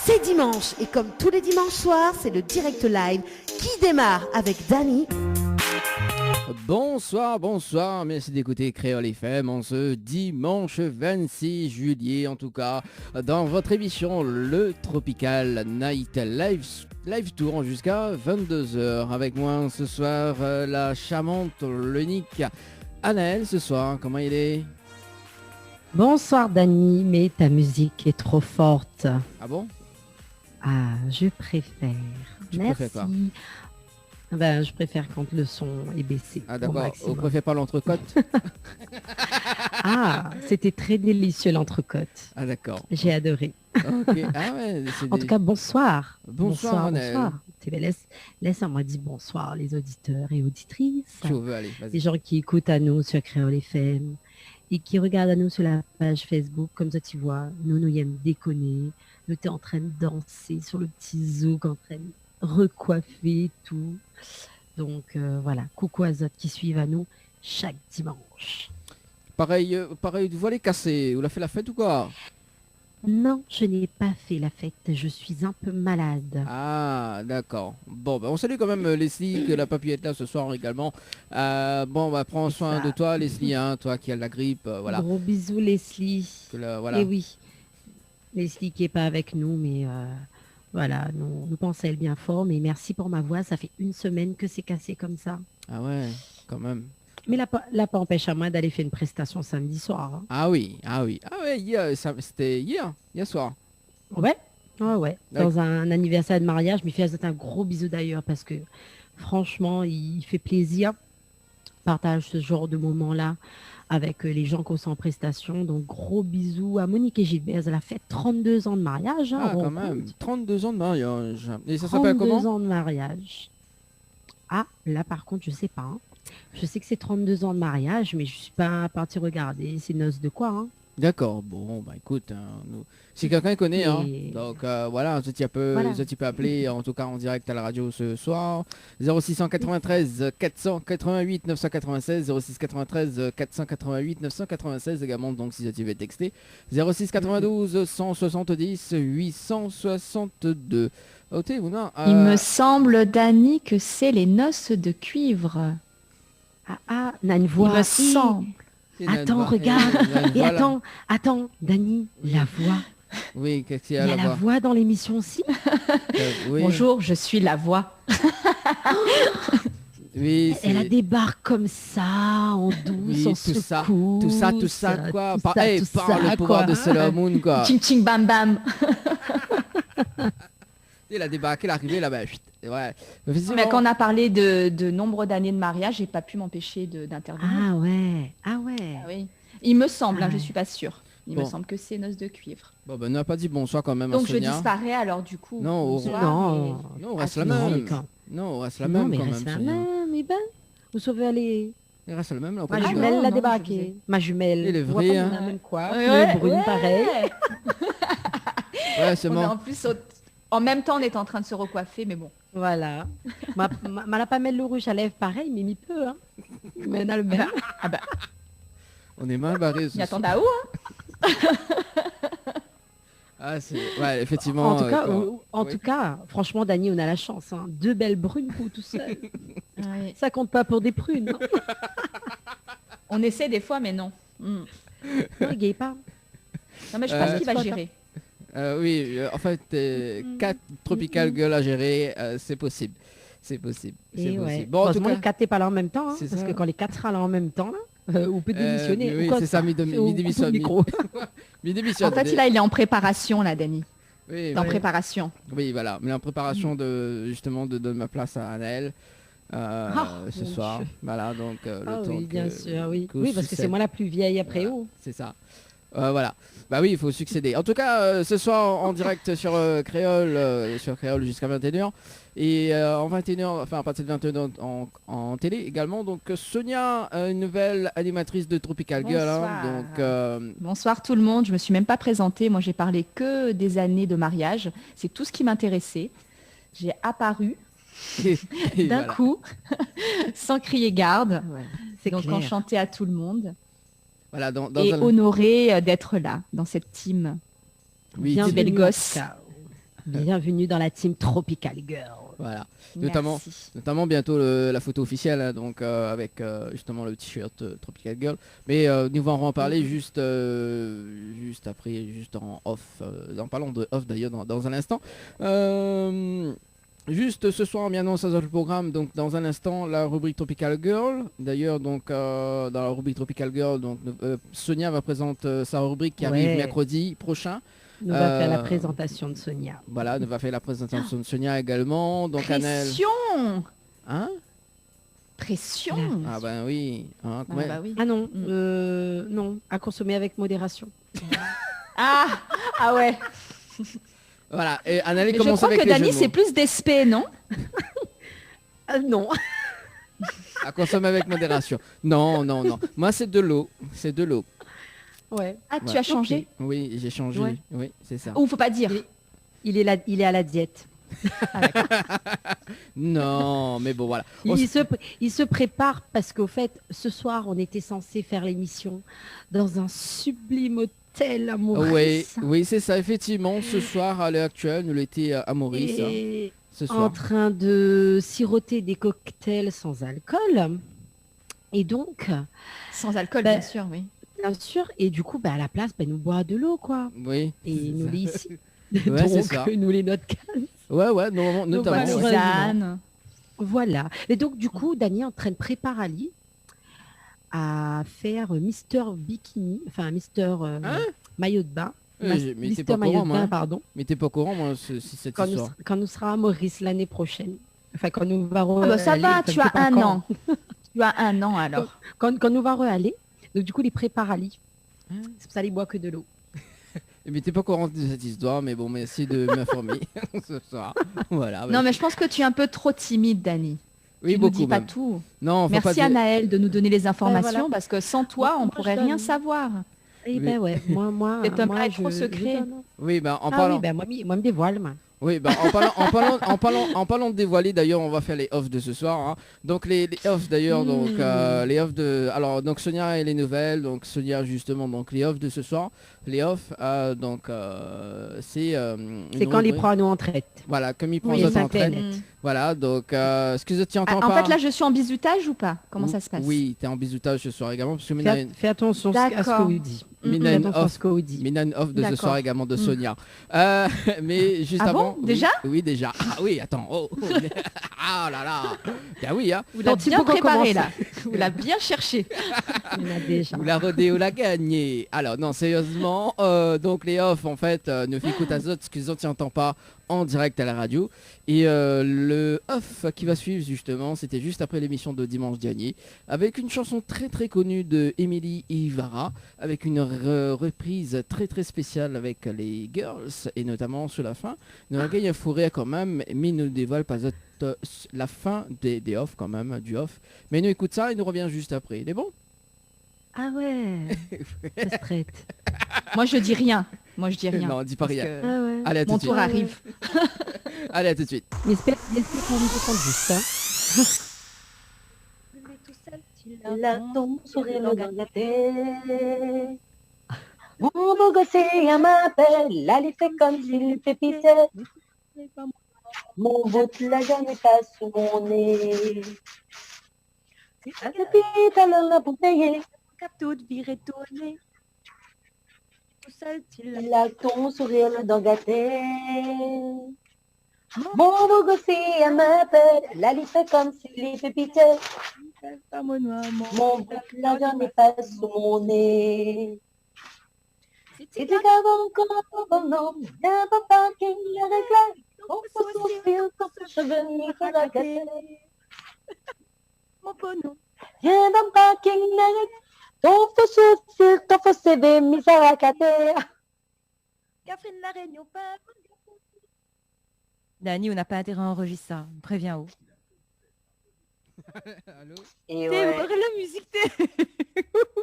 C'est dimanche et comme tous les dimanches soirs, c'est le direct live qui démarre avec Dany. Bonsoir, bonsoir, merci d'écouter Créole FM en ce dimanche 26 juillet, en tout cas, dans votre émission Le Tropical Night Live Tour jusqu'à 22h. Avec moi ce soir, la charmante, l'unique Anaëlle ce soir, comment il est? Bonsoir Dany, mais ta musique est trop forte. Ah bon? Ah, je préfère. Tu Merci. préfères quoi? Ben, je préfère quand le son est baissé. Ah d'accord, on préfère pas l'entrecôte? Ah, c'était très délicieux l'entrecôte. Ah d'accord. J'ai adoré. Ok. Ah ouais, En tout cas, bonsoir. Bonsoir, bonsoir. Laisse-moi dire bonsoir les auditeurs et auditrices. Tu veux, allez, vas-y. Les gens qui écoutent à nous sur Créole FM et qui regardent à nous sur la page Facebook. Comme ça, tu vois, nous y aimons déconner. Nous t'es en train de danser sur le petit zouk, en train de recoiffer tout. Donc voilà, coucou à autres qui suivent à nous chaque dimanche. Pareil, vous voulez casser, vous l'avez fait la fête ou quoi? Non, je n'ai pas fait la fête, je suis un peu malade. Ah, d'accord. Bon, on salue quand même Leslie, que la papy est là ce soir également. Prends soin de toi, Leslie, hein, toi qui as la grippe, voilà. Gros bisous, Leslie. Voilà. Et oui, Leslie qui n'est pas avec nous, mais voilà, nous pensons elle bien fort, mais merci pour ma voix, ça fait une semaine que c'est cassé comme ça. Ah ouais, quand même. Mais là pas empêche à moi d'aller faire une prestation samedi soir. Hein. Ah oui. C'était hier soir. Ouais. Dans un anniversaire de mariage, je me fais un gros bisou d'ailleurs parce que franchement, il fait plaisir. Partage ce genre de moment-là avec les gens qui sont en prestation. Donc gros bisous à Monique et Gilbert. Elle a fait 32 ans de mariage. Ah quand même, 32 ans de mariage. Et ça s'appelle comment? 32 ans de mariage. Ah, là par contre, je sais pas. Hein. Je sais que c'est 32 ans de mariage, mais je suis pas partie regarder. C'est noces de quoi, hein? D'accord, bon, écoute, si quelqu'un connaît, hein, donc voilà, tu peux appeler, en tout cas en direct à la radio ce soir, 0693 488 996, 0693 488 996 également, donc si tu veux texter, 0692 170 862. Il me semble, Dany, que c'est les noces de cuivre. Ah, on a une voix. Il me semble. Attends, regarde. Et attends, Dany, la voa. Oui, qu'est-ce qu'il y a Il y a la voix dans l'émission aussi. Oui. Bonjour, je suis la voix. Oui, elle a des barres comme ça, en douce, en secousse. Tout ça, quoi. Par le pouvoir de Sailor Moon, quoi. Ching ching bam bam. Il a débarqué, l'arrivée là-bas. Ouais. Mais quand on a parlé de nombre d'années de mariage, j'ai pas pu m'empêcher d'intervenir. Ah ouais. Oui. Il me semble, je suis pas sûre. Il me semble que c'est noces de cuivre. Bon, on n'a pas dit bonsoir quand même. Donc à Sonia. je disparais alors du coup. Non, on reste la même. Non, on reste la même quand même. La même, mais ben, vous sauvez aller. Il reste la même là. Ma jumelle l'a débarqué. Ma jumelle. Et le vrai, hein. Même quoi. Le brune pareil. Ouais, c'est bon. En plus, en même temps, on est en train de se recoiffer, mais bon. Voilà. Ma pas mettre le rouge à lèvres pareil, mais il peut, hein. Mais on a le même. Ah bah. On est mal barrés. Il attend à où, hein. Ah, c'est... Ouais, effectivement. En tout cas, franchement, Dany, on a la chance. Hein. 2 belles brunes pour tout seul. Ouais. Ça compte pas pour des prunes. Non. On essaie des fois, mais non. Non, gay pas. Non, mais je pense qu'il va gérer. Oui, en fait, 4 tropical girls à gérer, c'est possible. C'est possible. Ouais. Bon, heureusement, les 4 n'es pas là en même temps. Hein, parce ça. que quand les 4 sera là en même temps, là, on peut démissionner. Oui, c'est ça, mi-démissionne. En fait, là, il est en préparation, là, Dany. Oui, en préparation. Oui, voilà. Mais en préparation justement de donner ma place à Anaëlle ce soir. Voilà, donc le temps oui, bien sûr, oui. Que Oui, parce que c'est moi la plus vieille après vous. C'est ça. Voilà. Bah oui, il faut succéder. En tout cas, ce soir en direct sur Créole jusqu'à 21h. Et en 21h, enfin à partir de 21h en télé également. Donc Sonia, une nouvelle animatrice de Tropical Girl. Donc, bonsoir tout le monde. Je me suis même pas présentée. Moi, j'ai parlé que des années de mariage. C'est tout ce qui m'intéressait. J'ai apparu d'un coup, sans crier garde. Ouais, donc clair. enchantée à tout le monde. Voilà, et honorée d'être là, dans cette team. Oui, bien belle gosse. Bienvenue dans la team Tropical Girl. Voilà. Merci. Notamment bientôt la photo officielle, hein, donc avec justement le t-shirt Tropical Girl. Mais nous allons en parler juste après, juste en off. En parlant de off d'ailleurs dans un instant. Juste ce soir, bien non, ça le programme. Donc dans un instant, la rubrique Tropical Girl. D'ailleurs, donc dans la rubrique Tropical Girl, donc Sonia va présenter sa rubrique qui arrive mercredi prochain. Nous va faire la présentation de Sonia. Voilà, nous va faire la présentation de Sonia également. Donc Pression. Hein? Pression. Ah ben oui. Hein, bah oui. Ah non, non, à consommer avec modération. Ah ouais. Voilà, et Anneli Mais commence je crois avec que les Dany jeux de c'est mots. plus d'espé, non? Non. À consommer avec modération. Non. Moi, c'est de l'eau. C'est de l'eau. Ouais. Ah, tu as changé? Oui, j'ai changé. Ouais. Oui, c'est ça. Ou faut pas dire. Il est à la diète. Non, mais bon, voilà. Il se prépare parce qu'au fait, ce soir, on était censé faire l'émission dans un sublime hôtel à Maurice. Oui, c'est ça. Effectivement, ce soir, à l'heure actuelle, nous l'étions à Maurice. Et Ce en soir. train de siroter des cocktails sans alcool. Et donc, Sans alcool, Bah, bien sûr, oui. bien sûr, et du coup, à la place, nous boit de l'eau, quoi. Oui. Et c'est nous ça. les ici. Ouais, c'est Donc, ça. nous les notre canne. Ouais, notamment. voilà. ouais. Partisane. Voilà. Et donc, du coup, Dany est en train de préparer Ali à faire Mister Bikini, enfin Mister Maillot de bain. Mais t'es pas au Maillot courant, de moi. bain, hein. pardon. Mais t'es pas au courant, moi, cette Quand histoire. nous sera à Maurice l'année prochaine. Enfin, quand nous va Ah bah, ça aller, va, enfin, tu je sais as pas un quand. an. Tu as un an alors. Quand nous va aller, donc du coup, il prépare Ali. Hein C'est pour ça qu'il boit que de l'eau. Mais t'es pas au courant de cette histoire, mais bon, merci de m'informer ce soir. Voilà. Non, mais je pense que tu es un peu trop timide, Dany. oui, Tu nous beaucoup dis pas même. tout. Non, faut pas Merci dire- à Naël de nous donner les informations voilà. parce que sans toi, on Moi, pourrait je rien donne. savoir. Et Oui. ouais, moi, C'est un moi, peu trop secret. donne. Oui, ben en Ah parlant. oui, moi, me dévoile, moi. Oui, bah, en parlant de dévoiler, d'ailleurs, on va faire les offs de ce soir. Hein. Donc les offs d'ailleurs, donc les offs de, alors donc Sonia et les nouvelles, donc Sonia justement, donc les offs de ce soir, les offs, donc c'est. C'est quand les prend nous en traite. Voilà, comme il prend Oui, notre ça entraîne. fait. Voilà, donc ce que tu entends Ah, en pas. fait, là, je suis en bisutage ou pas? Comment ça se passe? Oui, t'es en bisoutage ce soir également parce que Mina, Fais attention à ce D'accord. que vous dit. Mina Fais une attention à off. ce que vous dit. Mina une off de ce D'accord. soir également de Sonia. Mais juste Ah avant. bon, déjà oui, déjà. Ah oui, attends. Ah là là. Ah oui, hein. Vous l'avez Tant pis bien pour qu'on préparé, commence. là. Vous l'avez bien cherché. Il y en a déjà. Ou la rodéo l'a gagné. Alors non, sérieusement, donc les offs en fait ne écoute à Zot, ce qu'ils n'entendent entend pas en direct à la radio. Et le off qui va suivre justement, c'était juste après l'émission de dimanche dernier, avec une chanson très très connue de Emily Ivara, avec une reprise très très spéciale avec les girls, et notamment sur la fin. Nous avons gagné un fou rire quand même, mais ne dévoile pas la fin des offs quand même, du off. Mais nous écoute ça et nous revient juste après. Il est bon? Ah ouais. Ça se traite. Moi, je dis rien. Moi, je dis rien. Non, dis pas Parce rien. que Ah ouais. Allez, à tout Mon de suite. tour arrive. Allez, à tout de suite. J'espère qu'on nous entend juste. Hein. Il a ton sourire dans la tête. Mon beau gosse, il m'appelle. Là, il fait comme s'il fait pisser. Mon bout de la jamais pas sous mon nez. Depuis tout à l'heure, là, pour payer. Cap toute virée tournée. Tout seul, Il a ton sourire dans la tête. Mon beau gosse, il m'appelle. Là, il fait comme s'il fait pisser. Mon bout de la jamais pas sous mon nez. Si tu gardes encore ton nom, viens papa qui le réglé. On peut souffrir quand ce cheveu n'y fera casser. mon pono. Viens dans le parking, le réglé. Ton faux sourcil, ton faux CV, mis à la cater. Catherine la Réunion, pas. Dany, on n'a pas intérêt à enregistrer ça. On prévient où? Allô? Et T'es ouais. la musique, t'es.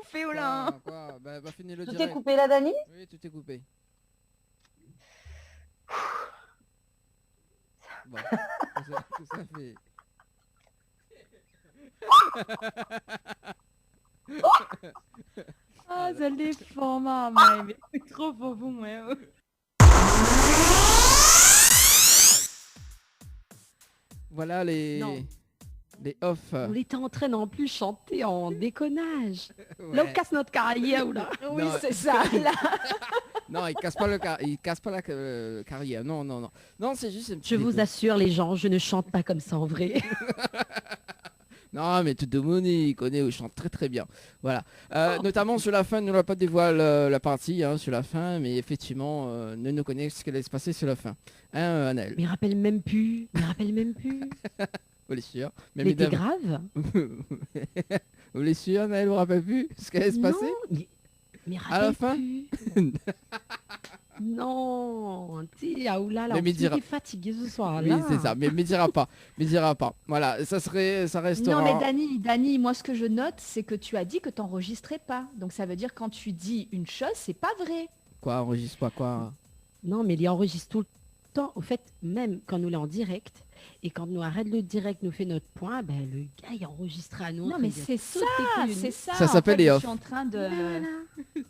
Féolin. Quoi bah, finir le Tout est direct. coupé là, Dany? Oui, tout est coupé. Bon, tout ça fait... Ah, ça le défend, maman. Mais c'est trop fort pour moi. Voilà les off. On était en train d'en plus chanter en déconnage. Ouais. Là, on casse notre carrière ou là. Oui, Non. c'est ça. Là. Non, il casse pas la carrière. Non, non, non. Non, c'est juste un petit Je vous déco. assure, les gens, je ne chante pas comme ça en vrai. Non, mais tout le monde il connaît, il chante très très bien. Voilà. Notamment sur la fin, ne nous pas dévoile la partie sur la fin, mais effectivement, ne nous connaît ce qu'elle allait se passer sur la fin. Hein, Annelle? Mais rappelle même plus. Vous l'êtes sûr? Mais t'es grave. Vous l'êtes sûr, Annelle, vous vous rappelez plus ce qu'elle allait se passer? Mais À la rappelle fin plus. Non, tu là, Mais me dira- t'es fatigué ce soir Oui, là. c'est ça, mais me dira pas. Me dira pas. Voilà, ça restera. Non, mais Dani, moi, ce que je note, c'est que tu as dit que tu n'enregistrais pas. Donc, ça veut dire quand tu dis une chose, c'est pas vrai. Quoi, enregistre pas quoi? Non, mais il enregistre tout le temps. Au fait, même quand nous l'est en direct, et quand nous arrête le direct, nous fait notre point, ben, le gars, il enregistre à nous. Non, mais c'est ça, c'est ça. Ça s'appelle En fait, les je off. suis en train de...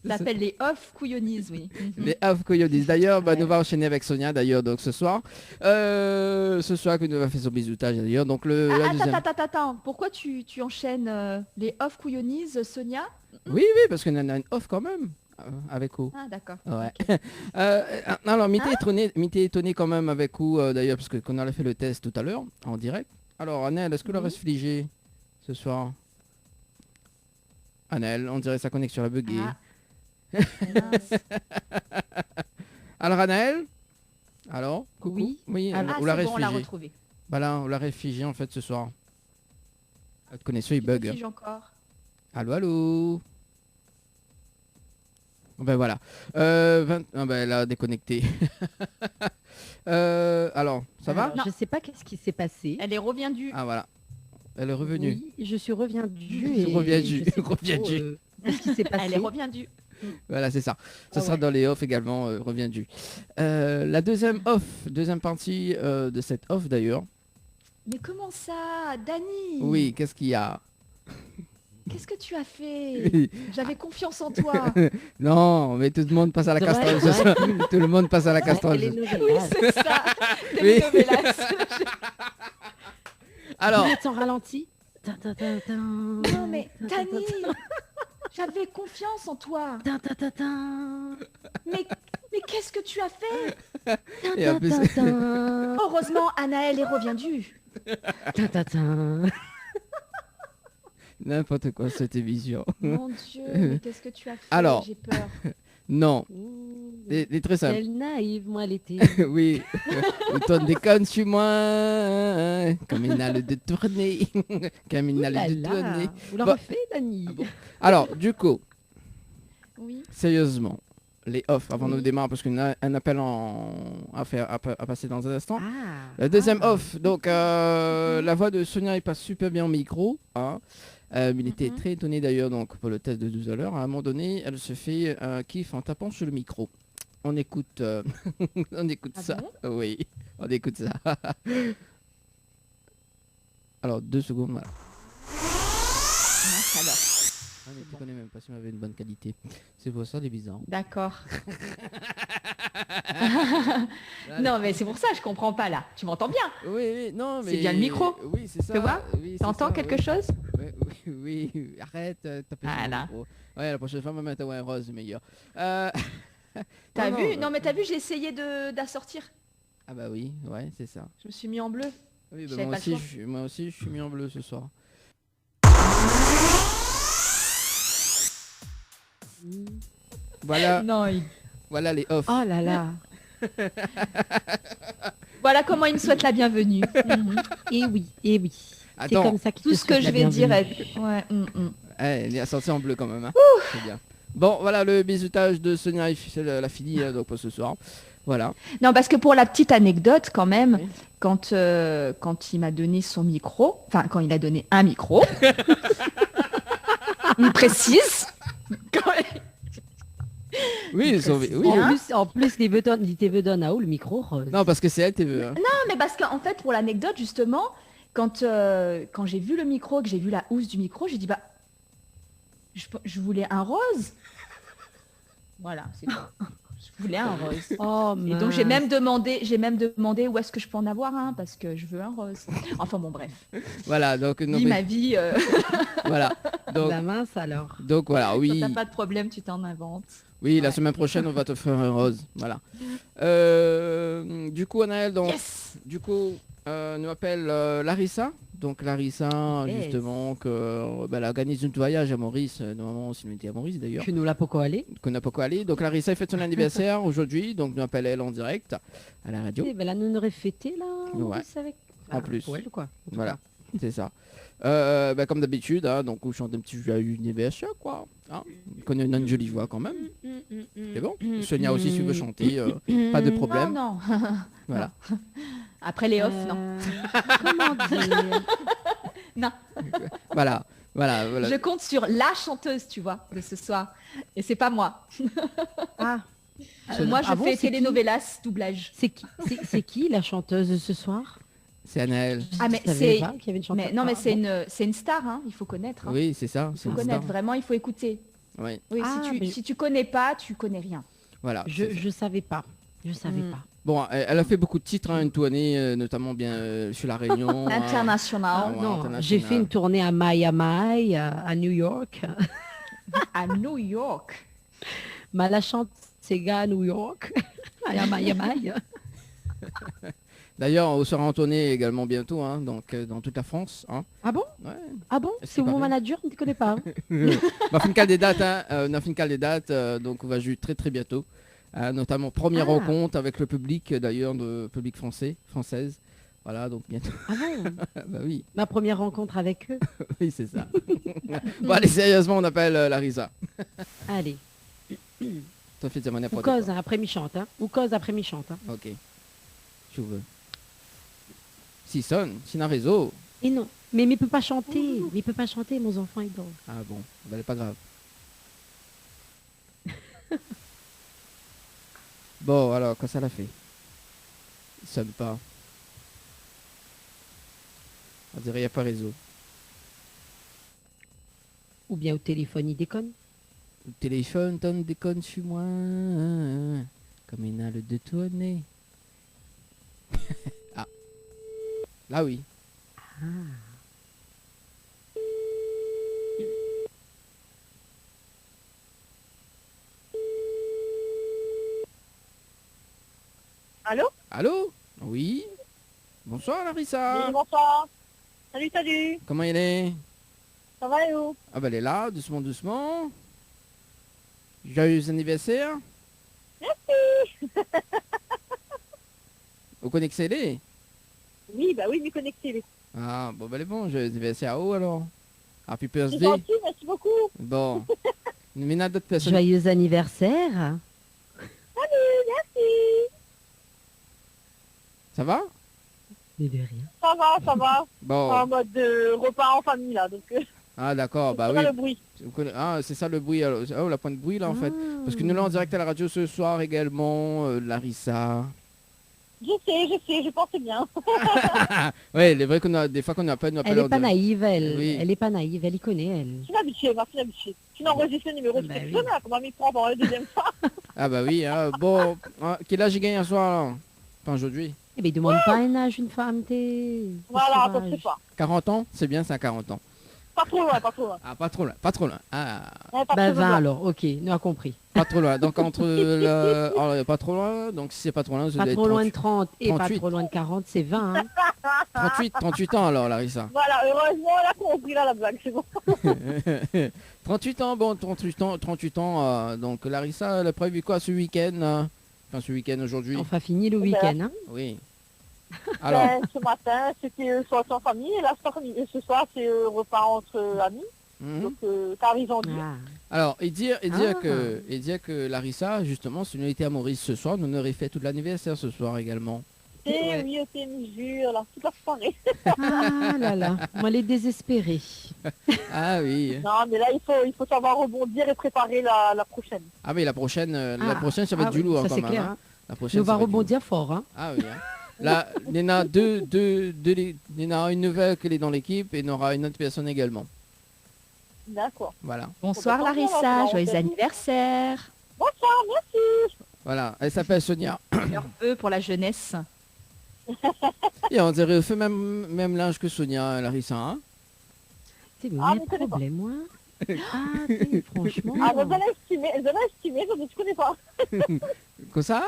Ça s'appelle les off couillonnises, oui. Les off coyotes. D'ailleurs, nous va enchaîner avec Sonia d'ailleurs donc ce soir. Ce soir que nous va faire son bisoutage d'ailleurs. Donc la deuxième. Attends. Pourquoi tu enchaînes les off couillonnises, Sonia? Oui, parce qu'on en a une off quand même. Avec vous. Ah, d'accord. Ouais. Alors, m'était étonné quand même avec vous d'ailleurs, parce qu'on a fait le test tout à l'heure, en direct. Alors, Annelle, est-ce que le reste fligé ce soir? Annelle, on dirait sa connexion a bugué. Ah. Mince. Alors, Annelle? Alors, coucou? Oui. Ah, on l'a c'est bon, on l'a réfugié. retrouvé. Voilà, on l'a réfugié en fait ce soir. Votre connexion, il Tu bug. te figes encore. Allô? Ben voilà. Ah ben elle a déconnecté. Alors, ça va? Alors, je sais pas qu'est-ce qui s'est passé. Elle est revenue. Ah voilà. Elle est revenue. Oui, je suis reviendue. Qu'est-ce qui s'est passé? Elle est revenue. Voilà, c'est ça. Ça Ah sera ouais. dans les off également, reviendu. La deuxième partie de cette off d'ailleurs. Mais comment ça, Dani? Oui, qu'est-ce qu'il y a? Qu'est-ce que tu as fait? J'avais confiance en toi. Non, mais tout le monde passe à la C'est vrai, casserole. c'est ce vrai. soir. Tout le monde passe à la casserole. Elle est ce soir. nouvelle. Oui, c'est ça. Oui. Telenovelas. Alors, Vous êtes en ralenti. Non mais Dani, j'avais confiance en toi. Mais qu'est-ce que tu as fait? et en plus, Heureusement, Anaël est revenue. n'importe quoi cette émission. Mon Dieu, mais qu'est-ce que tu as fait? Alors. J'ai peur. Non, c'est très simple. Quelle naïve, moi, l'été. Oui, autant déconne sur moi, comme il n'a le de tourner, comme il n'a le de tourner. Vous la Bon. refait, Dani. Ah bon. Alors, du coup, Oui. sérieusement, les off, avant de démarrer, parce qu'on a un appel à passer dans un instant. Le deuxième off, donc la voix de Sonia il passe super bien au micro. Hein. Il était très étonné d'ailleurs donc pour le test de 12 heures. À un moment donné, elle se fait un kiff en tapant sur le micro. On écoute, on écoute Ah ça. bon Oui, on écoute ça. Alors 2 secondes. Voilà. Mince, alors. Ah, mais tu connais même pas si on avait une bonne qualité. C'est pour ça des bizarres. D'accord. Non mais c'est pour ça, je comprends pas là. Tu m'entends bien? Oui, non mais. C'est bien le micro. Oui, c'est ça. Tu vois Oui, c'est T'entends ça, quelque oui. chose? Oui, arrête, taper sur le Voilà. micro. Ouais, la prochaine fois, on va mettre un rose meilleur. T'as vu? Non mais t'as vu, j'ai essayé d'assortir. Ah bah oui, ouais, c'est ça. Je me suis mis en bleu. Oui, bah J'avais moi, pas le aussi, choix. moi aussi, je suis mis en bleu ce soir. Voilà, Non, voilà les off. Oh là là. voilà comment il me souhaite la bienvenue. Et oui. C'est Attends, comme ça qu'il Tout te ce que souhaite je la vais dire bienvenue. est... Ouais, elle est sortie en bleu quand même. Hein. C'est bien. Bon, voilà le bisoutage de Sonia, c'est la fille donc pour ce soir. Voilà. Non, parce que pour la petite anecdote, quand même, Oui. quand il m'a donné son micro, enfin, quand il a donné un micro, il précise. Oui, ils sont... oui. En plus, il te veut donner à où le micro rose. Non, parce que c'est elle, t'es vu. Hein. Non, mais parce qu'en fait, pour l'anecdote, justement, quand j'ai vu le micro, que j'ai vu la housse du micro, j'ai dit, bah, je voulais un rose. Voilà, c'est tout. Je voulais un rose. Oh, Et donc j'ai même demandé où est-ce que je peux en avoir un parce que je veux un rose. Enfin bon bref. Voilà, donc Vis ma vie. Voilà. Donc, La mince alors. donc voilà, oui. Quand t'as pas de problème, tu t'en inventes. Oui, la semaine prochaine, on va te faire un rose. Voilà. Du coup, Anaël, donc, du coup, nous appelle Larissa. Donc Larissa, justement, elle organise un voyage à Maurice. Normalement, c'est une idée à Maurice d'ailleurs. Que nous l'a pas allé. Qu'on n'a pas allé. Donc Larissa fête son anniversaire aujourd'hui. Donc nous appelle elle en direct à la radio. Et ben là, nous aurait fêté là. Ouais. Avec... En plus. Pour elle, quoi. Voilà, c'est ça. Comme d'habitude, hein, donc on chante un petit joyeux anniversaire, quoi. Hein, qu'on a une jolie voix quand même. C'est bon. Sonia aussi, si tu veux chanter, pas de problème. Non. Voilà. Après les off, non. Comment dire Non. Voilà. Je compte sur la chanteuse, tu vois, de ce soir. Et c'est pas moi. Ah. Moi, je fais c'est telenovelas, doublage. C'est qui la chanteuse de ce soir? C'est Anaël. Ah mais Je savais pas qu'il y avait une chanteuse. mais non mais c'est une star, hein, il faut connaître. Hein. Oui, c'est ça. Il faut connaître, vraiment, il faut écouter. Oui. Oui, Ah, si tu connais pas, tu connais rien. Voilà. Je savais pas. Je savais pas. Bon, elle a fait beaucoup de titres, hein, une tournée, notamment bien sur La Réunion. International. Ouais, Non, international. j'ai fait une tournée à Miami, à New York. À New York. Mais la chante Sega à New York. À Miami. D'ailleurs, on sera en tournée également bientôt, hein, donc dans toute la France. Hein. Ah bon? Ouais. Ah bon? Est-ce C'est que mon pareil manager, on ne connaît pas. Hein. On a fait une cale des dates, hein, on a fait une cale des dates, donc on va jouer très très bientôt. Notamment première rencontre avec le public, d'ailleurs, de public française. Voilà, donc bientôt. Ah bon? Bah oui, Ma première rencontre avec eux. oui, c'est ça. Bon, allez, sérieusement, on appelle Larissa. Allez. Toi, fais mon Ou n'importe cause quoi. après mi-chante. Hein. Ou cause après mi-chante. Hein. Ok. Je veux. Si sonne, c'est un réseau. Et non. Mais il peut pas chanter. Il peut pas chanter, mon enfant, il dort. Ah bon, bah, c'est pas grave. Bon, alors, quand ça l'a fait? Il sonne pas. On dirait qu'il n'y a pas réseau. Ou bien au téléphone, il déconne. Le téléphone, t'en déconne sur moi. Comme il a le détourné. Ah. Là, oui. Allô? Allô? Oui. Bonsoir, Larissa. Oui, bonsoir. Salut. Comment il est? Ça va et vous? Ah bah elle est là, doucement, doucement. Joyeux anniversaire. Merci. Vous connaissez les? Oui, bah oui, du connecté. Ah bon bah elle est bon, joyeux anniversaire à où alors? Happy C'est birthday. gentil, merci beaucoup. Bon. Mais il y a d'autres personnes. Joyeux anniversaire. Salut, merci. Ça va? Mais de rien. Ça va. Bon. En mode repas en famille là, donc Ah d'accord, bah c'est oui. pas le bruit. Ah c'est ça le bruit. Alors. Oh la pointe de bruit là en fait. Parce que nous là en direct à la radio ce soir également, Larissa. Je sais, je pensais bien. Ouais, il est vrai qu'on a des fois qu'on n'a pas nous Elle est pas naïve, elle. Oui. Elle est pas naïve, elle y connaît, elle. Je suis habituée, merci d'habitude. Tu n'enregistres le numéro de Bah téléphone, oui. là, comment m'y prend pour la deuxième fois. Ah bah oui, hein. Bon, quel âge j'ai gagné un soir là? Enfin aujourd'hui. Eh bien, il demande pas un âge, une femme, t'es... Voilà, sauvage. attends, c'est pas. 40 ans? C'est bien, c'est à 40 ans. Pas trop loin, pas trop loin. Ah pas trop loin, pas trop loin. Ah, Ouais, pas Bah trop 20 loin. alors, ok, nous a compris. pas trop loin. Donc entre le... oh, pas trop loin, donc si c'est pas trop loin, ça Pas doit trop être loin de 30 et pas 38. trop loin de 40, c'est 20. Hein. 38 ans alors Larissa. Voilà, heureusement, on a compris là la blague, c'est bon. 38 ans, bon 38 ans, donc Larissa, elle a prévu quoi ce week-end? Enfin ce week-end aujourd'hui. Enfin, fini le week-end. Hein. Oui. Alors, Ben, ce matin, c'était soir en famille, et là, ce soir, c'est repas entre amis. Donc, t'arrives en Ah. alors et dire Ah. que Larissa, justement, si nous étions à Maurice ce soir, nous aurait fait tout l'anniversaire ce soir également. Et oui, ok, mesure, là, toute la soirée. Ah là là, moi les désespérée. Ah oui. Non, mais là, il faut savoir rebondir et préparer la prochaine. Ah mais la prochaine ça va être Ah du oui, lourd ça quand c'est même. clair. Hein. Hein. La prochaine, Nous va ça va être du lourd. rebondir fort. Hein. Ah oui. Hein. Là, il y en a il y en a une nouvelle qui est dans l'équipe et il y en aura une autre personne également. D'accord. Voilà. Bonsoir Bonsoir, Larissa, bonsoir. joyeux anniversaire. Bonsoir, merci. Voilà, elle s'appelle Sonia. Leur vœu pour la jeunesse. Et on dirait fait même l'âge que Sonia, Larissa. Hein. C'est mon problème, moi. Ah, franchement. Ah, je l'ai estimé, je ne te connais pas. Quoi ça?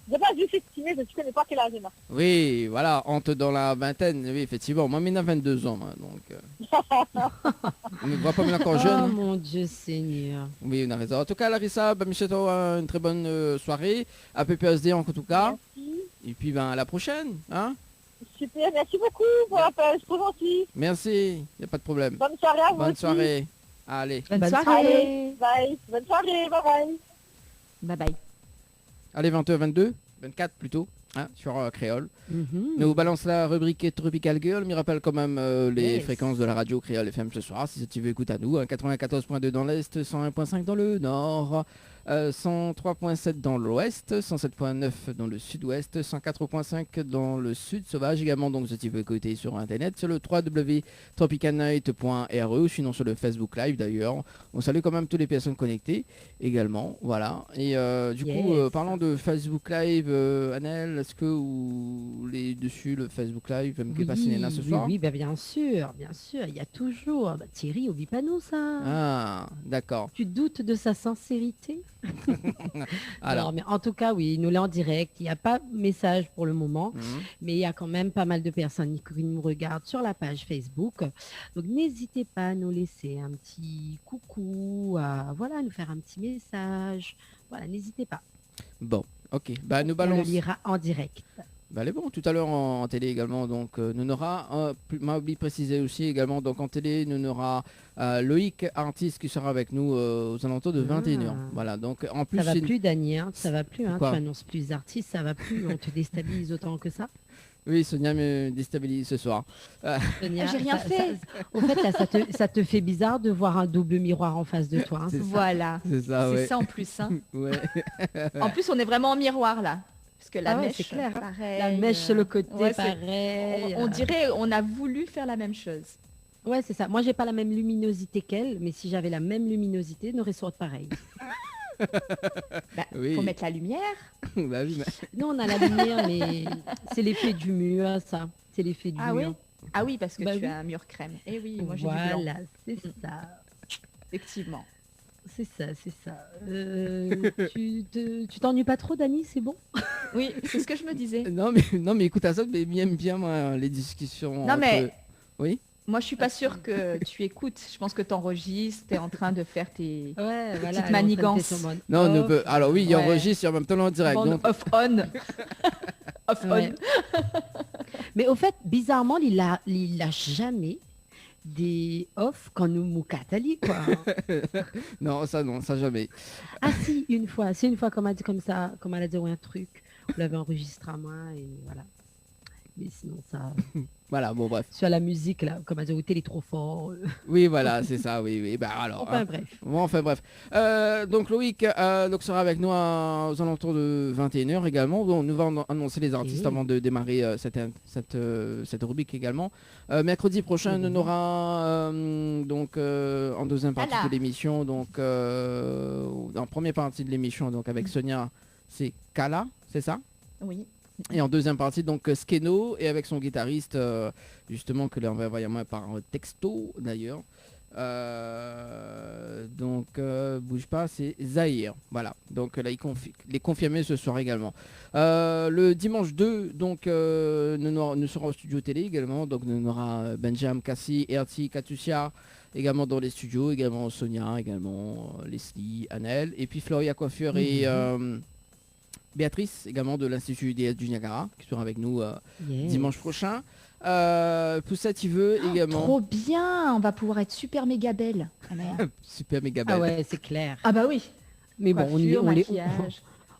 Je pas juste estimé, je ne connais pas quel âge elle a. Oui, voilà, entre dans la vingtaine, oui, effectivement. Moi, j'ai 22 ans, moi, donc... on ne voit pas bien encore jeune. Oh mon Dieu Seigneur. Oui, on a raison. En tout cas, Larissa, je te souhaite une très bonne soirée. À PPSD en tout cas. Merci. Et puis, à la prochaine. Hein. Super, merci beaucoup pour l'appel, c'est trop gentil. Merci, il n'y a pas de problème. Bonne soirée à vous. Bonne aussi. soirée. Allez. Bonne soirée. Allez, bye. Bonne soirée, bye bye. Bye bye. Allez, 21, 22, 24 plutôt, hein, sur Créole. Nous balance la rubrique Tropical Girl, mais rappelle quand même les fréquences de la radio Créole FM ce soir, si tu veux écouter à nous, hein, 94.2 dans l'Est, 101.5 dans le Nord, 103.7 dans l'Ouest, 107.9 dans le Sud-Ouest, 104.5 dans le Sud Sauvage également, donc si tu veux écouter sur Internet, sur le www.tropicalnight.re, sinon sur le Facebook Live d'ailleurs. On salue quand même toutes les personnes connectées également, voilà. Et du coup, parlant de Facebook Live, Annelle, est-ce que vous les dessus le Facebook Live qui est passé ce soir? Oui, bah, bien sûr, il y a toujours. Bah, Thierry, oublie pas nous ça. Ah, d'accord. Tu doutes de sa sincérité? Alors, non, mais en tout cas, oui, il nous l'est en direct. Il n'y a pas de message pour le moment, mais il y a quand même pas mal de personnes qui nous regardent sur la page Facebook. Donc, n'hésitez pas à nous laisser un petit coucou, à nous faire un petit message. Voilà, n'hésitez pas. Bon, ok. Bah, nous On balance. le lira en direct. Bah, elle est bon, tout à l'heure en télé également, donc nous aura, m'a oublié de préciser aussi également, donc en télé, nous aura Loïc Artiste qui sera avec nous aux alentours de 21h. Voilà, donc en plus... Ça va plus, Dany, hein, ça va plus, hein, tu Quoi annonces plus d'artistes, ça va plus, on te déstabilise autant que ça. Oui, Sonia me déstabilise ce soir. Sonia, j'ai rien fait. Au fait, là, ça te fait bizarre de voir un double miroir en face de toi. Hein, Voilà. C'est ça, C'est ouais. ça en plus. Hein. Ouais. En plus, on est vraiment en miroir là. Parce que la mèche, c'est clair. pareil. La mèche sur le côté, ouais, pareil. On dirait on a voulu faire la même chose. Ouais, c'est ça. Moi, j'ai pas la même luminosité qu'elle, mais si j'avais la même luminosité, on aurait sorti pareil. Oui. Faut mettre la lumière. Bah oui, mais... Non, on a la lumière, mais c'est l'effet du mur, ça. C'est l'effet du mur. Oui. Ah oui, parce que tu oui. as un mur crème. Et oui, moi j'ai du blanc. Voilà, c'est ça. Effectivement. C'est ça. Tu t'ennuies pas trop, Dany, c'est bon? Oui, c'est ce que je me disais. Non, mais écoute à ça, mais j'aime bien moi, les discussions. Non, mais... Oui. Moi, je suis pas sûre que tu écoutes. Je pense que tu enregistres, tu es en train de faire tes petites manigances. Non, on peut... Alors oui, il enregistre et en même temps en direct. Donc... Off-on. Off-on. Mais au fait, bizarrement, il lâche jamais des off quand nous moukatali, quoi. Non, ça jamais. Ah si, une fois qu'on m'a dit comme ça, comme elle a dit un truc, on l'avait enregistré à moi et voilà. Mais sinon ça... Voilà, bon bref. Sur la musique, là, comme elle dit, il est trop fort. Oui, voilà, c'est ça, oui. Bah alors. Enfin bref. Donc Loïc donc sera avec nous aux alentours de 21h également. Donc, nous allons annoncer les artistes avant de démarrer cette rubrique également. Mercredi prochain, on aura donc en deuxième partie de l'émission, donc en première partie de l'émission, donc avec Sonia, c'est Kala, c'est ça? Oui. Et en deuxième partie, donc Skeno, et avec son guitariste, justement, que l'on va envoyer par texto, d'ailleurs. Bouge pas, c'est Zahir. Voilà, donc là, il est confirmé ce soir également. Le dimanche 2, donc, nous serons au studio télé également. Donc, nous aura Benjamin, Cassie, Erti, Katussia, également dans les studios, également Sonia, également Leslie, Annelle, et puis Floria Coiffure et... Béatrice, également de l'Institut DS du Niagara, qui sera avec nous dimanche prochain. Poussette, il veut également... Trop bien, on va pouvoir être super méga belle. Super méga belle. Ah ouais, c'est clair. Ah bah oui. Mais coiffure, bon,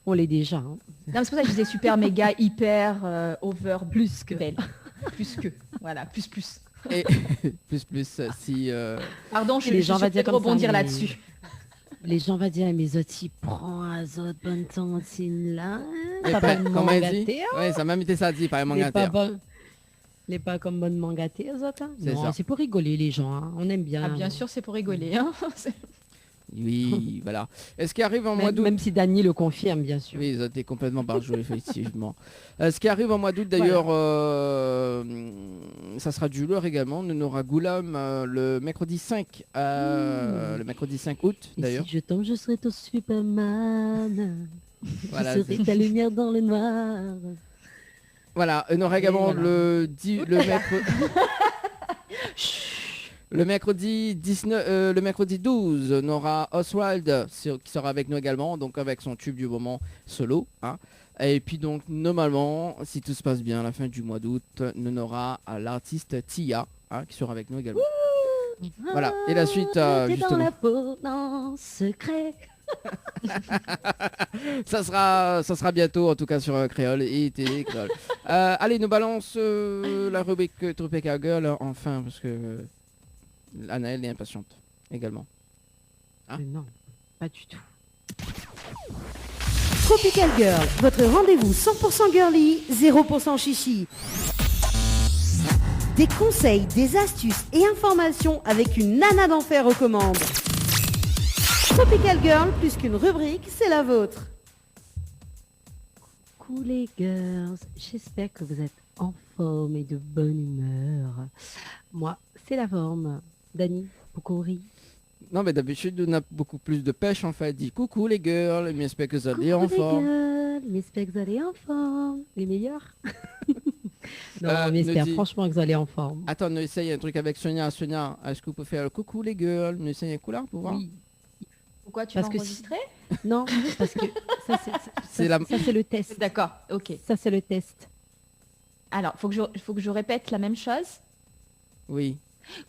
on l'est déjà. Hein. Non, c'est pour ça que je disais super méga, hyper, over, plus que belle. Plus que, voilà, plus. Et plus, si... Pardon, je suis obligée de rebondir là-dessus. Les gens vont dire, mais Zoti prend Azote, bonne tantine là. Comment elle dit? Oui, ça m'a mis ça dit par les mangataires. Les pas comme bonne mangatée, Azote. Hein. Non, c'est pour rigoler les gens. Hein. On aime bien. Ah, bien sûr, c'est pour rigoler. Hein. Oui, voilà. Est-ce qu'il arrive en mois d'août? Même si Dany le confirme, bien sûr. Oui, ça t'es complètement barjou, effectivement. Ce qui arrive en mois d'août, d'ailleurs, ça sera du lourd également. Nous aura Goulam le mercredi 5, le mercredi 5 août, d'ailleurs. Si je tombe, je serai ton Superman. Voilà, je serai ta lumière dans le noir. Voilà, on aura également le mercredi 19, le mercredi 12, on aura Oswald qui sera avec nous également, donc avec son tube du moment solo. Hein. Et puis donc normalement, si tout se passe bien, à la fin du mois d'août, on aura l'artiste Tia qui sera avec nous également. Voilà, et la suite justement. Dans la peau, dans secret. ça sera bientôt en tout cas sur Créole et Télé Créole. Allez, nous balance la rubrique Tropical Girl enfin parce que Anaëlle est impatiente également. Hein? Non, pas du tout. Tropical Girl, votre rendez-vous 100% girly, 0% chichi. Des conseils, des astuces et informations avec une nana d'enfer aux commandes. Tropical Girl, plus qu'une rubrique, c'est la vôtre. Coucou les girls, j'espère que vous êtes en forme et de bonne humeur. Moi, c'est la forme. Dany, beaucoup ri. Non mais d'habitude on a beaucoup plus de pêche en fait. Dit coucou les girls, mais j'espère que vous allez en Coucou forme. les girls, j'espère que vous allez en forme. Les meilleurs. Non, on espère franchement que vous allez en forme. Attends, on essaye un truc avec Sonia. Sonia, est-ce que vous pouvez faire le coucou les girls? On essaye un coup là pour voir. Oui. Pourquoi tu vas enregistrer? Non, parce que ça c'est le test. D'accord, ok. Ça c'est le test. Alors, faut que je répète la même chose. Oui.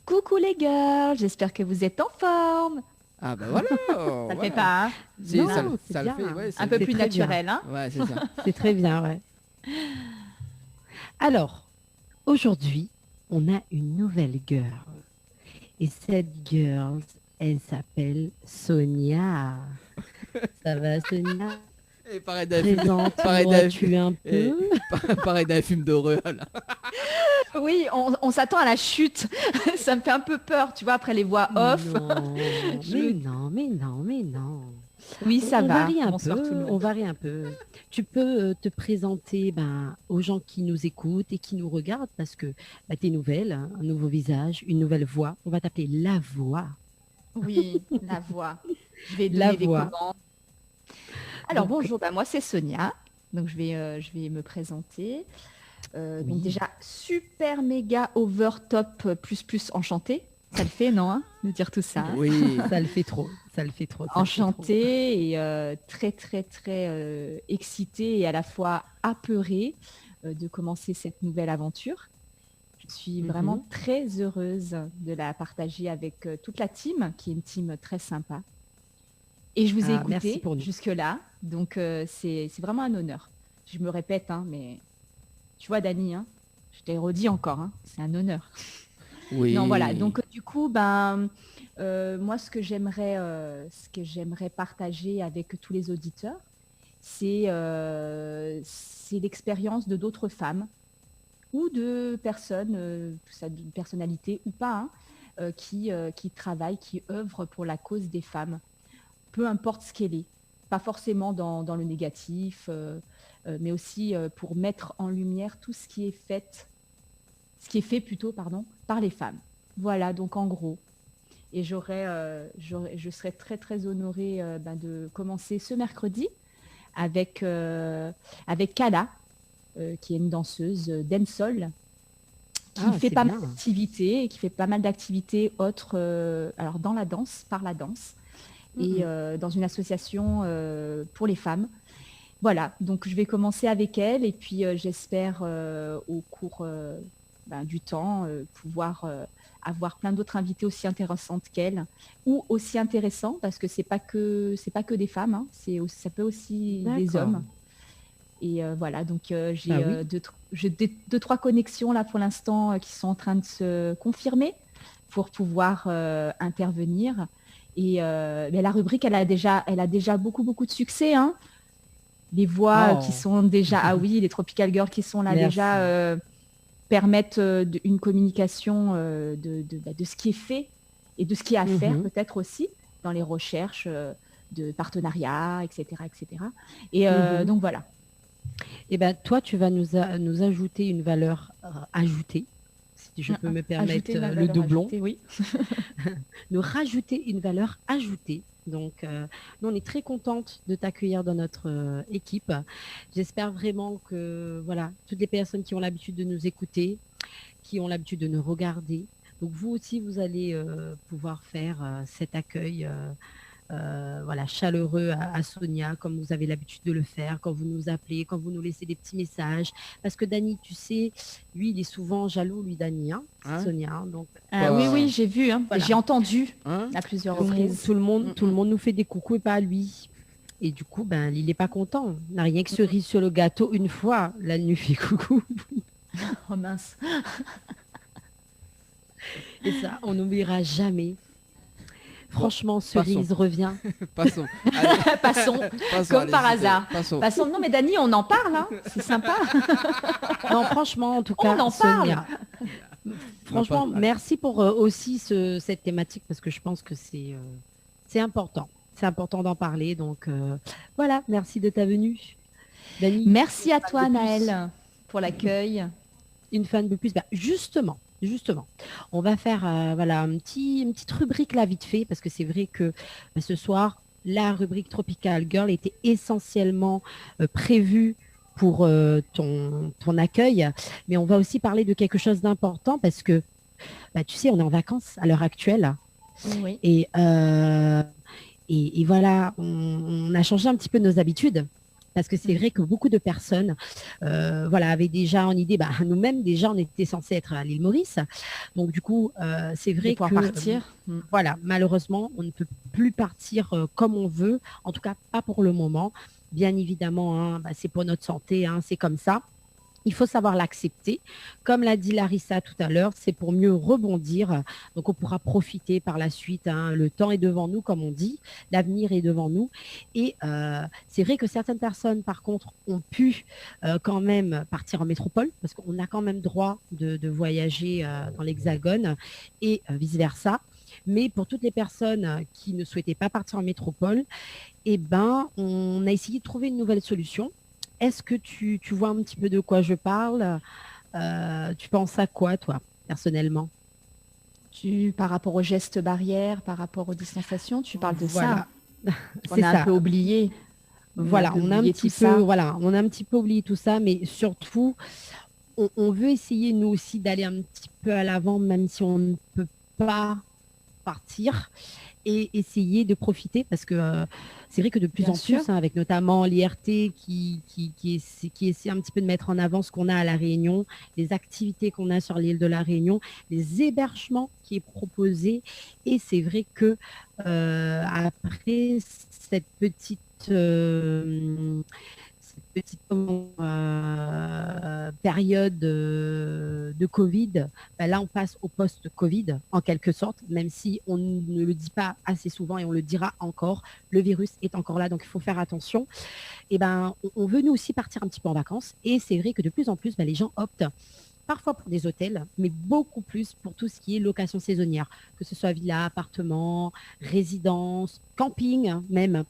Coucou les girls, j'espère que vous êtes en forme. Ah bah voilà. Ça le fait pas, hein? Si, Non, ça le bien. fait, ouais, Un peu plus très naturel, hein? Ouais, c'est ça. C'est très bien, ouais. Alors, aujourd'hui, on a une nouvelle girl. Et cette girl, elle s'appelle Sonia. Ça va, Sonia? Et pareil d'un film, Tu un peu. pareil d'un film d'horreur là. Oui, on s'attend à la chute. Ça me fait un peu peur, tu vois, après les voix off. Mais non. Oui, ça on va. Varie un Bonsoir tout le peu, monde. on varie un peu. Tu peux te présenter aux gens qui nous écoutent et qui nous regardent parce que t'es nouvelle, hein, un nouveau visage, une nouvelle voix. On va t'appeler la voix. Oui, la voix. Je vais donner des commandes. Alors bonjour, moi c'est Sonia. Donc je vais me présenter. Donc déjà super méga over top plus enchantée. Ça le fait, non, hein, de dire tout ça. Oui. Ça le fait trop. Enchantée et très excitée et à la fois apeurée de commencer cette nouvelle aventure. Je suis vraiment très heureuse de la partager avec toute la team, qui est une team très sympa. Et je vous ai écouté jusque-là, donc c'est vraiment un honneur. Je me répète, hein, mais tu vois Dany, hein, je t'ai redit encore, hein, c'est un honneur. Oui. Non, voilà, donc du coup, moi ce que j'aimerais partager avec tous les auditeurs, c'est l'expérience de d'autres femmes ou de personnes, de personnalités ou pas, hein, qui travaillent, qui œuvrent pour la cause des femmes. Peu importe ce qu'elle est, pas forcément dans le négatif, mais aussi pour mettre en lumière tout ce qui est fait plutôt par les femmes. Voilà, donc en gros. Et je serais très très honorée de commencer ce mercredi avec Kala, qui est une danseuse dancehall, qui fait pas mal d'activités et qui fait pas mal d'activités autres, alors dans la danse, par la danse. Et dans une association pour les femmes. Voilà, donc je vais commencer avec elle et puis j'espère au cours du temps pouvoir avoir plein d'autres invités aussi intéressantes qu'elle ou aussi intéressants parce que c'est pas que des femmes, hein, ça peut aussi des hommes. Et voilà, donc j'ai deux, trois connexions là pour l'instant qui sont en train de se confirmer pour pouvoir intervenir. Et mais la rubrique, elle a déjà beaucoup de succès. Hein. Les voix qui sont déjà... les Tropical Girls qui sont là déjà permettent une communication de ce qui est fait et de ce qui est à faire peut-être aussi. dans les recherches de partenariats, etc. etc. Et donc voilà. Et ben toi, tu vas nous ajouter une valeur ajoutée, si je peux me permettre le doublon. Ajoutée, oui. Nous rajouter une valeur ajoutée. Donc, nous, on est très contente de t'accueillir dans notre équipe. J'espère vraiment que voilà, toutes les personnes qui ont l'habitude de nous écouter, qui ont l'habitude de nous regarder, donc vous aussi, vous allez pouvoir faire cet accueil voilà, chaleureux à Sonia, comme vous avez l'habitude de le faire, quand vous nous appelez, quand vous nous laissez des petits messages. Parce que Dany, tu sais, lui, il est souvent jaloux, lui, Dany, hein, Sonia. Hein, donc, oui, j'ai vu, hein, voilà. J'ai entendu à plusieurs reprises. Tout le monde nous fait des coucous et pas à lui. Et du coup, ben, il n'est pas content. Il n'a rien que cerise sur le gâteau. Une fois, là, il lui fait coucou. Oh mince. Et ça, on n'oubliera jamais. Franchement, Cerise revient. Passons. Passons. Comme par hasard. Passons. Non, mais Dany, on en parle. Hein. C'est sympa. Non, franchement, en tout cas, on en Sonia. parle. Franchement, merci pour aussi cette thématique parce que je pense que c'est important. C'est important d'en parler. Donc, voilà, merci de ta venue. Dany, merci à toi, Naël, pour l'accueil. Une fan de plus. Ben, justement, on va faire voilà, une petite rubrique là vite fait parce que c'est vrai que ce soir, la rubrique Tropical Girl était essentiellement prévue pour ton accueil, mais on va aussi parler de quelque chose d'important parce que tu sais, on est en vacances à l'heure actuelle. Oui. Et voilà, on a changé un petit peu nos habitudes. Parce que c'est vrai que beaucoup de personnes voilà, avaient déjà en idée, nous-mêmes déjà, on était censés être à l'île Maurice. Donc du coup, c'est vrai que partir. Voilà, malheureusement, on ne peut plus partir comme on veut, en tout cas pas pour le moment. Bien évidemment, hein, c'est pour notre santé, hein, c'est comme ça. Il faut savoir l'accepter. Comme l'a dit Larissa tout à l'heure, c'est pour mieux rebondir. Donc, on pourra profiter par la suite. Hein. Le temps est devant nous, comme on dit. L'avenir est devant nous. Et c'est vrai que certaines personnes, par contre, ont pu quand même partir en métropole parce qu'on a quand même droit de voyager dans l'Hexagone et vice-versa. Mais pour toutes les personnes qui ne souhaitaient pas partir en métropole, on a essayé de trouver une nouvelle solution. Est-ce que tu vois un petit peu de quoi je parle? Tu penses à quoi, toi, personnellement? Par rapport aux gestes barrières, par rapport aux distanciations, tu parles de ça. On a un peu oublié. Voilà, on a un petit peu oublié tout ça, mais surtout, on veut essayer, nous aussi, d'aller un petit peu à l'avant, même si on ne peut pas partir et essayer de profiter parce que c'est vrai que de plus en plus, avec notamment l'IRT qui essaie un petit peu de mettre en avant ce qu'on a à La Réunion, les activités qu'on a sur l'île de La Réunion, les hébergements qui est proposé. Et c'est vrai que après cette petite période de Covid, là on passe au post-Covid en quelque sorte, même si on ne le dit pas assez souvent et on le dira encore, le virus est encore là, donc il faut faire attention. Et on veut nous aussi partir un petit peu en vacances et c'est vrai que de plus en plus les gens optent parfois pour des hôtels, mais beaucoup plus pour tout ce qui est location saisonnière, que ce soit villa, appartement, résidence, camping même.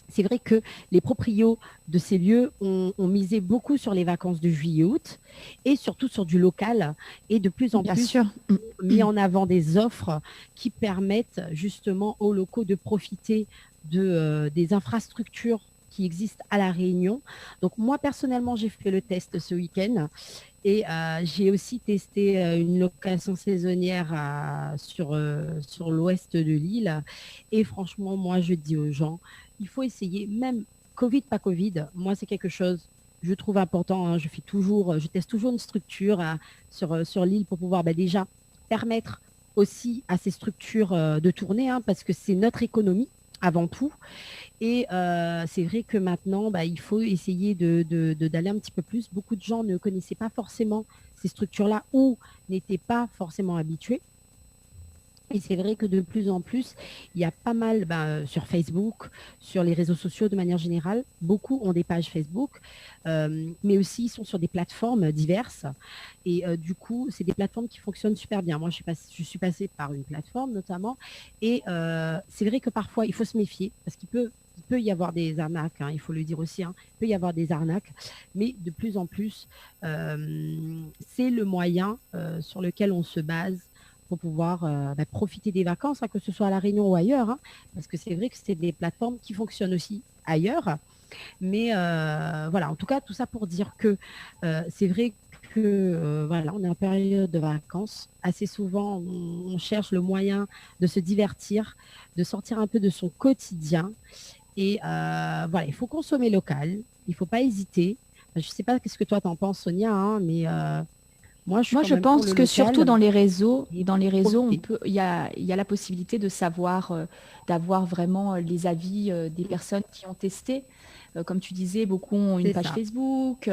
C'est vrai que les proprios de ces lieux ont misé beaucoup sur les vacances de juillet-août et surtout sur du local et de plus en plus mis en avant des offres qui permettent justement aux locaux de profiter des infrastructures qui existent à La Réunion. Donc moi personnellement, j'ai fait le test ce week-end et j'ai aussi testé une location saisonnière sur l'ouest de l'île. Et franchement, moi je dis aux gens, il faut essayer, même Covid, pas Covid, moi c'est quelque chose, je trouve important, hein, je teste toujours une structure sur l'île pour pouvoir déjà permettre aussi à ces structures de tourner, hein, parce que c'est notre économie avant tout. Et c'est vrai que maintenant, il faut essayer d'aller un petit peu plus. Beaucoup de gens ne connaissaient pas forcément ces structures-là ou n'étaient pas forcément habitués. Et c'est vrai que de plus en plus, il y a pas mal sur Facebook, sur les réseaux sociaux de manière générale. Beaucoup ont des pages Facebook, mais aussi ils sont sur des plateformes diverses. Et du coup, c'est des plateformes qui fonctionnent super bien. Moi, je suis passée par une plateforme notamment. Et c'est vrai que parfois, il faut se méfier parce qu'il peut y avoir des arnaques, hein, il faut le dire aussi. Hein, il peut y avoir des arnaques. Mais de plus en plus, c'est le moyen sur lequel on se base pour pouvoir profiter des vacances, hein, que ce soit à La Réunion ou ailleurs, hein, parce que c'est vrai que c'est des plateformes qui fonctionnent aussi ailleurs. Mais voilà, en tout cas, tout ça pour dire que c'est vrai que voilà, on est en période de vacances. Assez souvent, on cherche le moyen de se divertir, de sortir un peu de son quotidien. Et voilà, il faut consommer local, il ne faut pas hésiter. Je ne sais pas qu'est-ce que toi t'en penses, Sonia, hein, mais moi, je pense que surtout dans les réseaux, il y a la possibilité de savoir, d'avoir vraiment les avis des personnes qui ont testé. Comme tu disais, beaucoup ont une page Facebook,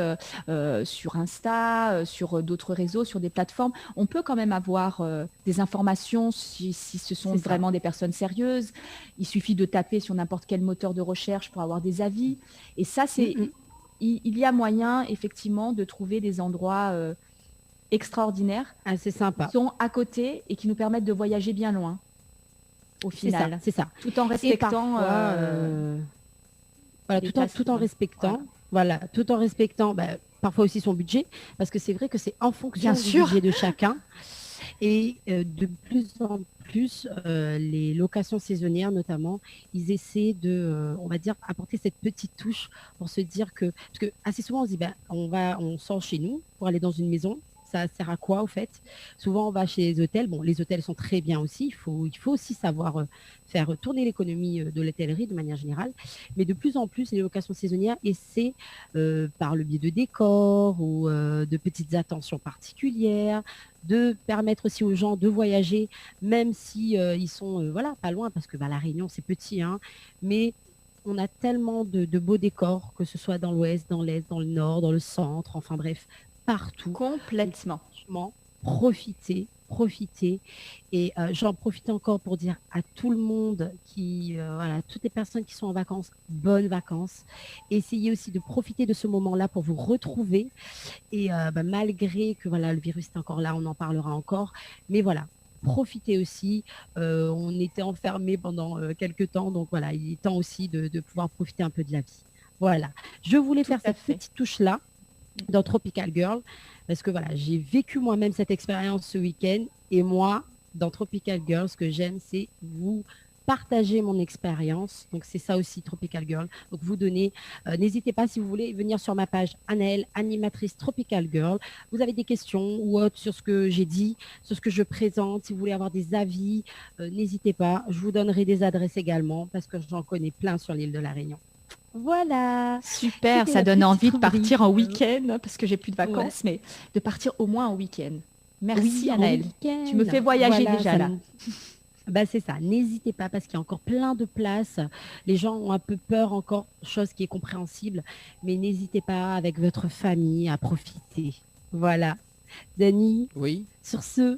sur Insta, sur d'autres réseaux, sur des plateformes. On peut quand même avoir des informations si ce sont vraiment des personnes sérieuses. Il suffit de taper sur n'importe quel moteur de recherche pour avoir des avis. Et ça, il y a moyen, effectivement, de trouver des endroits extraordinaires, assez sympa, qui sont à côté et qui nous permettent de voyager bien loin au final. C'est ça. Tout en respectant tout en respectant, voilà, tout en respectant parfois aussi son budget, parce que c'est vrai que c'est en fonction du budget de chacun. Et de plus en plus, les locations saisonnières notamment, ils essaient de, on va dire, apporter cette petite touche pour se dire que, parce que assez souvent on se dit, on sort chez nous pour aller dans une maison. Ça sert à quoi au fait? Souvent on va chez les hôtels. Bon, les hôtels sont très bien aussi. Il faut aussi savoir faire tourner l'économie de l'hôtellerie de manière générale. Mais de plus en plus, les locations saisonnières essaient par le biais de décors ou de petites attentions particulières, de permettre aussi aux gens de voyager, même si ils sont pas loin, parce que La Réunion c'est petit, hein, mais on a tellement de beaux décors, que ce soit dans l'ouest, dans l'est, dans le nord, dans le centre, enfin bref, partout. Complètement. Profitez. Et j'en profite encore pour dire à tout le monde toutes les personnes qui sont en vacances, bonnes vacances. Essayez aussi de profiter de ce moment-là pour vous retrouver. Et malgré que le virus est encore là, on en parlera encore. Mais voilà, profitez aussi. On était enfermés pendant quelques temps. Donc voilà, il est temps aussi de pouvoir profiter un peu de la vie. Voilà, je voulais faire cette petite touche-là dans Tropical Girl, parce que j'ai vécu moi-même cette expérience ce week-end, et moi, dans Tropical Girl, ce que j'aime, c'est vous partager mon expérience. Donc c'est ça aussi Tropical Girl. Donc vous donnez, n'hésitez pas si vous voulez venir sur ma page Anaëlle, animatrice Tropical Girl. Vous avez des questions ou autres sur ce que j'ai dit, sur ce que je présente, si vous voulez avoir des avis, n'hésitez pas. Je vous donnerai des adresses également, parce que j'en connais plein sur l'île de la Réunion. Voilà. Super, ça donne envie de partir en week-end, parce que j'ai plus de vacances, mais de partir au moins en week-end. Merci Anaëlle. Tu me fais voyager déjà là. C'est ça, n'hésitez pas, parce qu'il y a encore plein de places. Les gens ont un peu peur encore, chose qui est compréhensible, mais n'hésitez pas avec votre famille à profiter. Voilà. Dani, oui. Sur ce,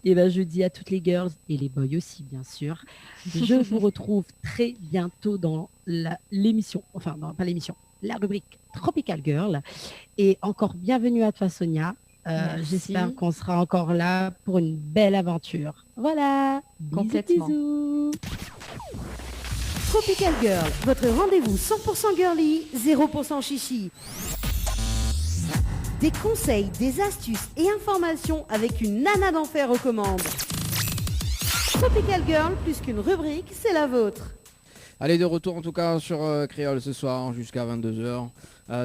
je dis à toutes les girls, et les boys aussi bien sûr, je vous retrouve très bientôt dans l'émission, enfin non, pas l'émission, la rubrique Tropical Girl. Et encore bienvenue à toi Sonia. J'espère qu'on sera encore là pour une belle aventure. Voilà. Complètement. Bisous. Tropical Girl, votre rendez-vous 100% girly, 0% chichi. Des conseils, des astuces et informations avec une nana d'enfer aux commandes. Tropical Girl, plus qu'une rubrique, c'est la vôtre. Allez, de retour en tout cas sur Créole ce soir jusqu'à 22h.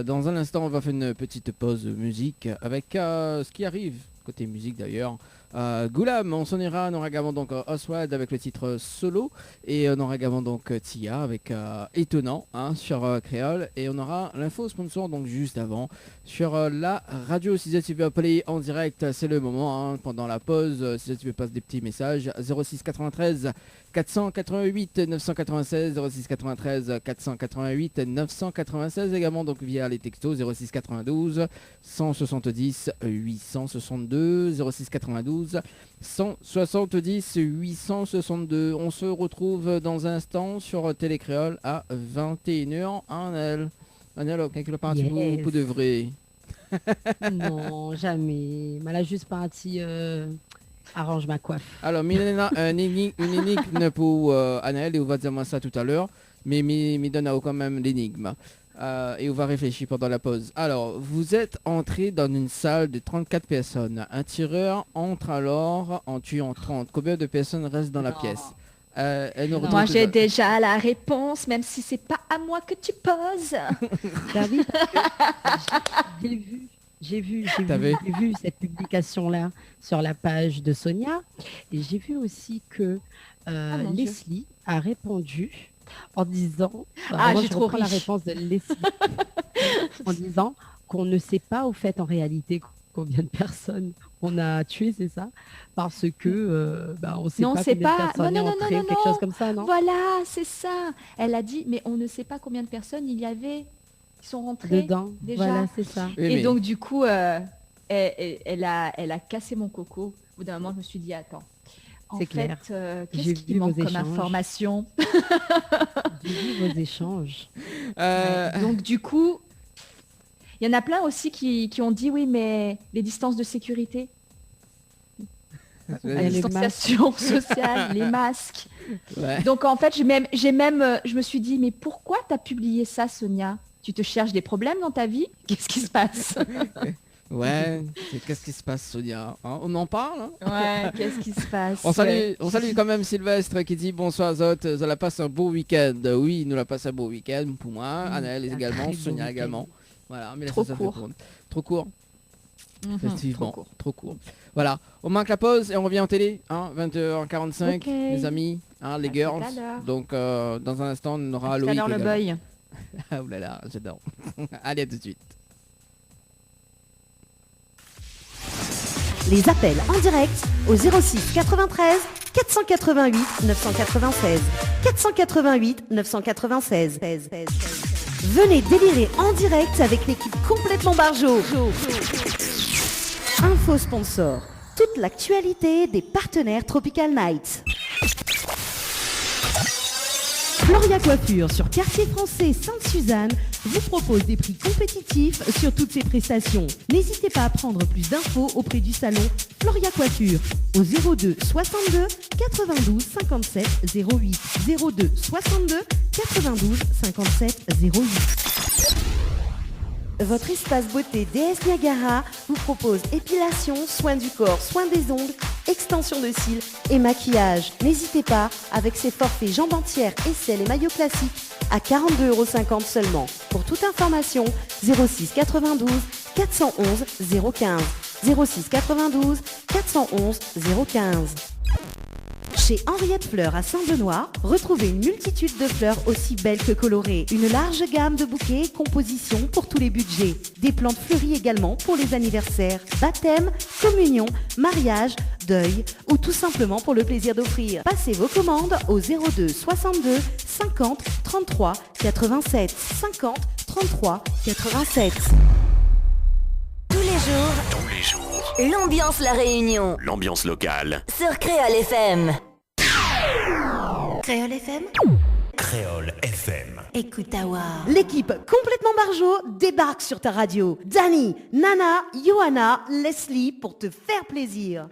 Dans un instant, on va faire une petite pause musique avec ce qui arrive, côté musique d'ailleurs. Goulam, on s'en ira, on aura également donc Oswald avec le titre Solo, et on aura également donc Tia avec Étonnant sur Créole, et on aura l'info sponsor donc juste avant sur la radio. Si tu veux appeler en direct, c'est le moment pendant la pause. Si tu veux passer des petits messages, 06 93 488 996, 06 93 488 996, également donc via les textos 06 92 170 862 862, 06 92 170 862. On se retrouve dans un instant sur Télécréole à 21h. Annelle, quelque part pour de vrai. Non, jamais. Elle a juste parti arrange ma coiffe. Alors, Milena, une énigme pour Annelle, et on va dire moi ça tout à l'heure, mais me donne quand même l'énigme. Et on va réfléchir pendant la pause. Alors, vous êtes entré dans une salle de 34 personnes. Un tireur entre alors en tuant 30. Combien de personnes restent dans la pièce? Moi, j'ai déjà la réponse, même si c'est pas à moi que tu poses. David, j'ai vu cette publication-là sur la page de Sonia. Et j'ai vu aussi que Leslie a répondu en disant... j'ai trop ri. La réponse de Leslie. En disant qu'on ne sait pas au fait en réalité combien de personnes on a tué, c'est ça? Parce que on ne sait pas combien de personnes sont entrées, quelque chose comme ça, non? Voilà, c'est ça. Elle a dit, mais on ne sait pas combien de personnes il y avait qui sont rentrées dedans. Déjà. Voilà, c'est ça. Oui, et donc du coup, elle a cassé mon coco. Au bout d'un moment, je me suis dit, attends. En fait, clair. qu'est-ce qui manque comme information? J'ai vu vos échanges. Donc du coup, il y en a plein aussi qui ont dit oui, mais les distances de sécurité, la distanciation sociale, les masques. Ouais. Donc en fait, je me suis dit, mais pourquoi tu as publié ça, Sonia? Tu te cherches des problèmes dans ta vie? Qu'est-ce qui se passe? Ouais, qu'est-ce qui se passe, Sonia, hein? On en parle, hein? Ouais, qu'est-ce qui se passe? On salue quand même Sylvestre qui dit bonsoir Zot, ça la passe un beau week-end. Oui, il nous la passe un beau week-end pour moi, Annelle également, Sonia également. Voilà, mais trop ça court. Trop court. Effectivement, trop court. Voilà, on manque la pause et on revient en télé, hein, 20h45, les amis, hein, les girls. Donc dans un instant, on aura Loïc. Le boy. Ah oulala, j'adore. Allez, à tout de suite. Les appels en direct au 06 93 488 996. 488 996. Venez délirer en direct avec l'équipe complètement barjo. Info sponsor. Toute l'actualité des partenaires Tropical Night. Floria Coiffure sur Quartier Français Sainte-Suzanne vous propose des prix compétitifs sur toutes ses prestations. N'hésitez pas à prendre plus d'infos auprès du salon Floria Coiffure au 02 62 92 57 08. 02 62 92 57 08. Votre espace beauté DS Niagara vous propose épilation, soins du corps, soins des ongles, extension de cils et maquillage. N'hésitez pas avec ses forfaits jambes entières, aisselles et maillots classiques à 42,50 € seulement. Pour toute information, 06 92 411 015. 06 92 411 015. Chez Henriette Fleurs à Saint-Benoît, retrouvez une multitude de fleurs aussi belles que colorées. Une large gamme de bouquets et compositions pour tous les budgets. Des plantes fleuries également pour les anniversaires, baptêmes, communions, mariages, deuil ou tout simplement pour le plaisir d'offrir. Passez vos commandes au 02 62 50 33 87. 50 33 87. Tous les jours, l'ambiance La Réunion. L'ambiance locale. Sur Créole FM. Créole FM. Créole FM. Écoute Awa. L'équipe complètement barjo débarque sur ta radio. Dani, Nana, Johanna, Leslie pour te faire plaisir.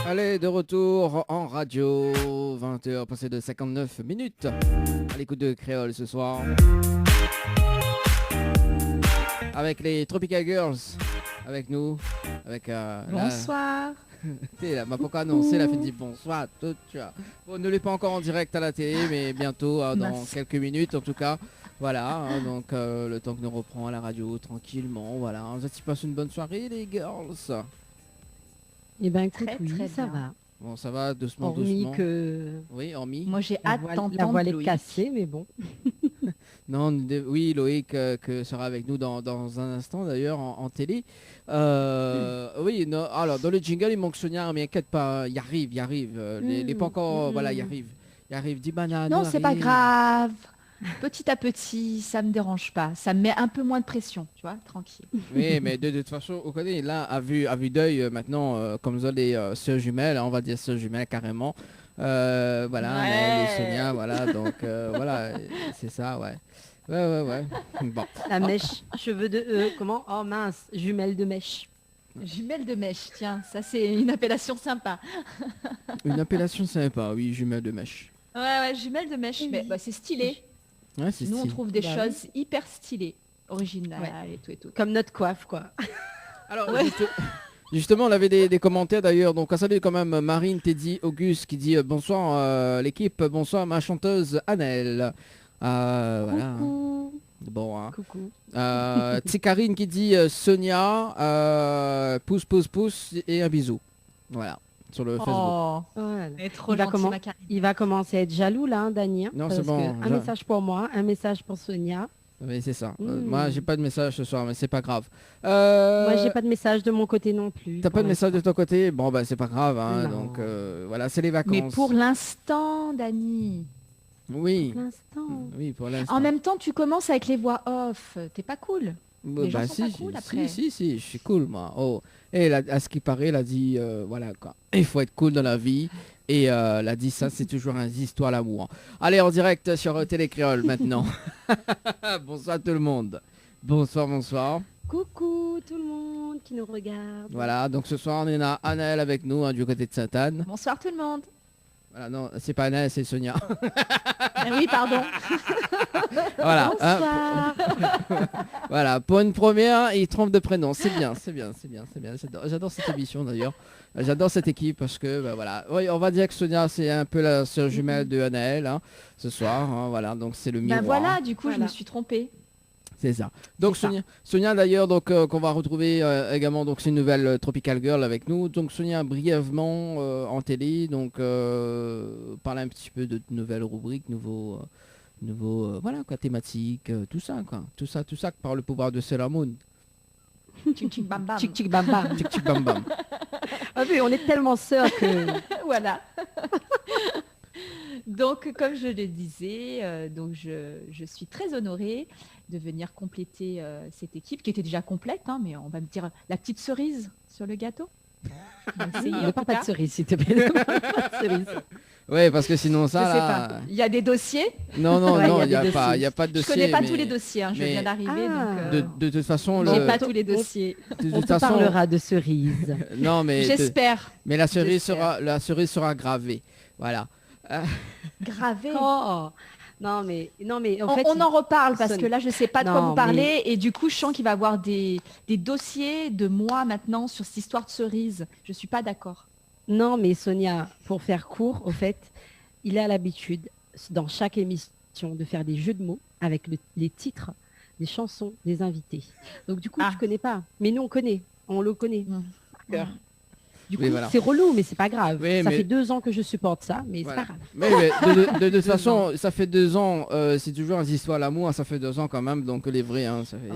Allez, de retour en radio, 20h passé de 59 minutes. À l'écoute de Créole ce soir. Avec les Tropical Girls, avec nous, avec bonsoir. Elle m'a pas annoncé, elle a fait dit bonsoir. Tout, tu vois. Bon, ne l'est pas encore en direct à la télé, mais bientôt, dans quelques minutes en tout cas. Voilà, hein, donc le temps que nous reprend à la radio tranquillement. Voilà, vous avez passé une bonne soirée les girls? Eh bien écoute, très ça bien. va. Bon, ça va doucement, Hormis doucement. Oui, hormis. Moi j'ai hâte la d'entendre voile est Loïc. cassée, mais bon. Non, oui, Loïc que sera avec nous dans un instant d'ailleurs en télé. Oui, non, alors dans le jingle il manque Sonia, mais inquiète pas, il arrive. Il n'est pas encore, voilà, il arrive. 10 bananes. Non, c'est pas grave. petit à petit, ça me dérange pas. Ça me met un peu moins de pression, tu vois, tranquille. Oui, mais de toute façon, on connaît là, à vue d'œil, maintenant, comme ça, les sœurs jumelles, on va dire sœurs jumelles carrément. Voilà, Anaël et Sonia, voilà, donc voilà, c'est ça, ouais. Ouais. Bon. La mèche, cheveux de... comment? Oh mince, jumelle de mèche. Jumelle de mèche, tiens, ça c'est une appellation sympa. Une appellation sympa, oui, jumelle de mèche. Ouais, jumelle de mèche, mais c'est stylé. Ouais, c'est Nous, on stylé. trouve des choses hyper stylées, originales et tout. Comme notre coiffe, quoi. Alors, justement, on avait des commentaires d'ailleurs. Donc, on salue quand même Marine, Teddy, Auguste qui dit bonsoir l'équipe, bonsoir ma chanteuse Annelle. Voilà. Bon, hein. Coucou. Karine qui dit Sonia, pouce et un bisou. Voilà, sur le Facebook. Voilà. Trop gentil, ma Karine. Il va commencer à être jaloux là, hein, Dany. Non, parce c'est bon. que un message pour moi, un message pour Sonia. Oui, c'est ça. Moi, j'ai pas de message ce soir, mais c'est pas grave. Moi, j'ai pas de message de mon côté non plus. T'as pas de message de ton côté? Bon, bah, c'est pas grave. Hein, donc, voilà, c'est les vacances. Mais pour l'instant, Dany. Oui. Pour l'instant. Oui, pour l'instant. En même temps, tu commences avec les voix off. T'es pas cool. Bah, Les gens sont pas cool après. si, je suis cool, moi. Oh. Et à ce qui paraît, elle a dit, voilà, quoi. Il faut être cool dans la vie. Et elle a dit ça, c'est toujours une histoire d'amour. Allez, en direct sur Télé Créole maintenant. Bonsoir tout le monde. Bonsoir. Coucou tout le monde qui nous regarde. Voilà, donc ce soir, on a Anaël avec nous, hein, du côté de Sainte-Anne. Bonsoir tout le monde. Voilà, non, c'est pas Anaël, c'est Sonia. Oui, pardon. Voilà. Bonsoir. Voilà, pour une première, il trompe de prénom. C'est bien. J'adore cette émission d'ailleurs. J'adore cette équipe parce que, bah, voilà. Oui, on va dire que Sonia, c'est un peu la sœur jumelle de Anaël, hein, ce soir. Hein, voilà, donc c'est le miroir. Voilà, du coup, je me suis trompée. C'est ça. Donc Sonia d'ailleurs, donc qu'on va retrouver également, donc c'est une nouvelle Tropical Girl avec nous. Donc Sonia brièvement en télé, donc parler un petit peu de nouvelles rubriques, nouveaux voilà quoi, thématiques, tout ça par le pouvoir de Sailor Moon. Tchik tchik bam bam. Tchik tchik bam bam. Tchik tchik bam bam. Ah oui, on est tellement sœurs que... Voilà. Donc, comme je le disais, donc je suis très honorée de venir compléter cette équipe qui était déjà complète, hein, mais on va me dire la petite cerise sur le gâteau. Ne parle pas de cerise, s'il te plaît. Ne parle pas de cerise. Ouais, parce que sinon ça, je sais pas. Il y a des dossiers. Non, il n'y a pas de dossier. Je connais pas tous les dossiers, hein, je viens d'arriver. De toute façon, j'ai pas tous les dossiers. On parlera de cerises. Non, mais j'espère. Mais la cerise sera gravée. Voilà. Gravée. Oh. Non mais en fait, on en reparle parce que là je sais pas de quoi vous parlez et du coup je sens qu'il va y avoir des dossiers de moi maintenant sur cette histoire de cerise. Je suis pas d'accord. Non mais Sonia, pour faire court, au fait, il a l'habitude dans chaque émission de faire des jeux de mots avec les titres des chansons des invités. Donc du coup tu connais pas, mais nous on le connaît. Par cœur. Du coup, c'est relou, mais c'est pas grave. Ça fait 2 ans que je supporte ça, mais c'est pas grave. Mais de toute façon, ça fait 2 ans, c'est toujours une histoire à l'amour, ça fait 2 ans quand même, donc les vrais, hein, ça fait...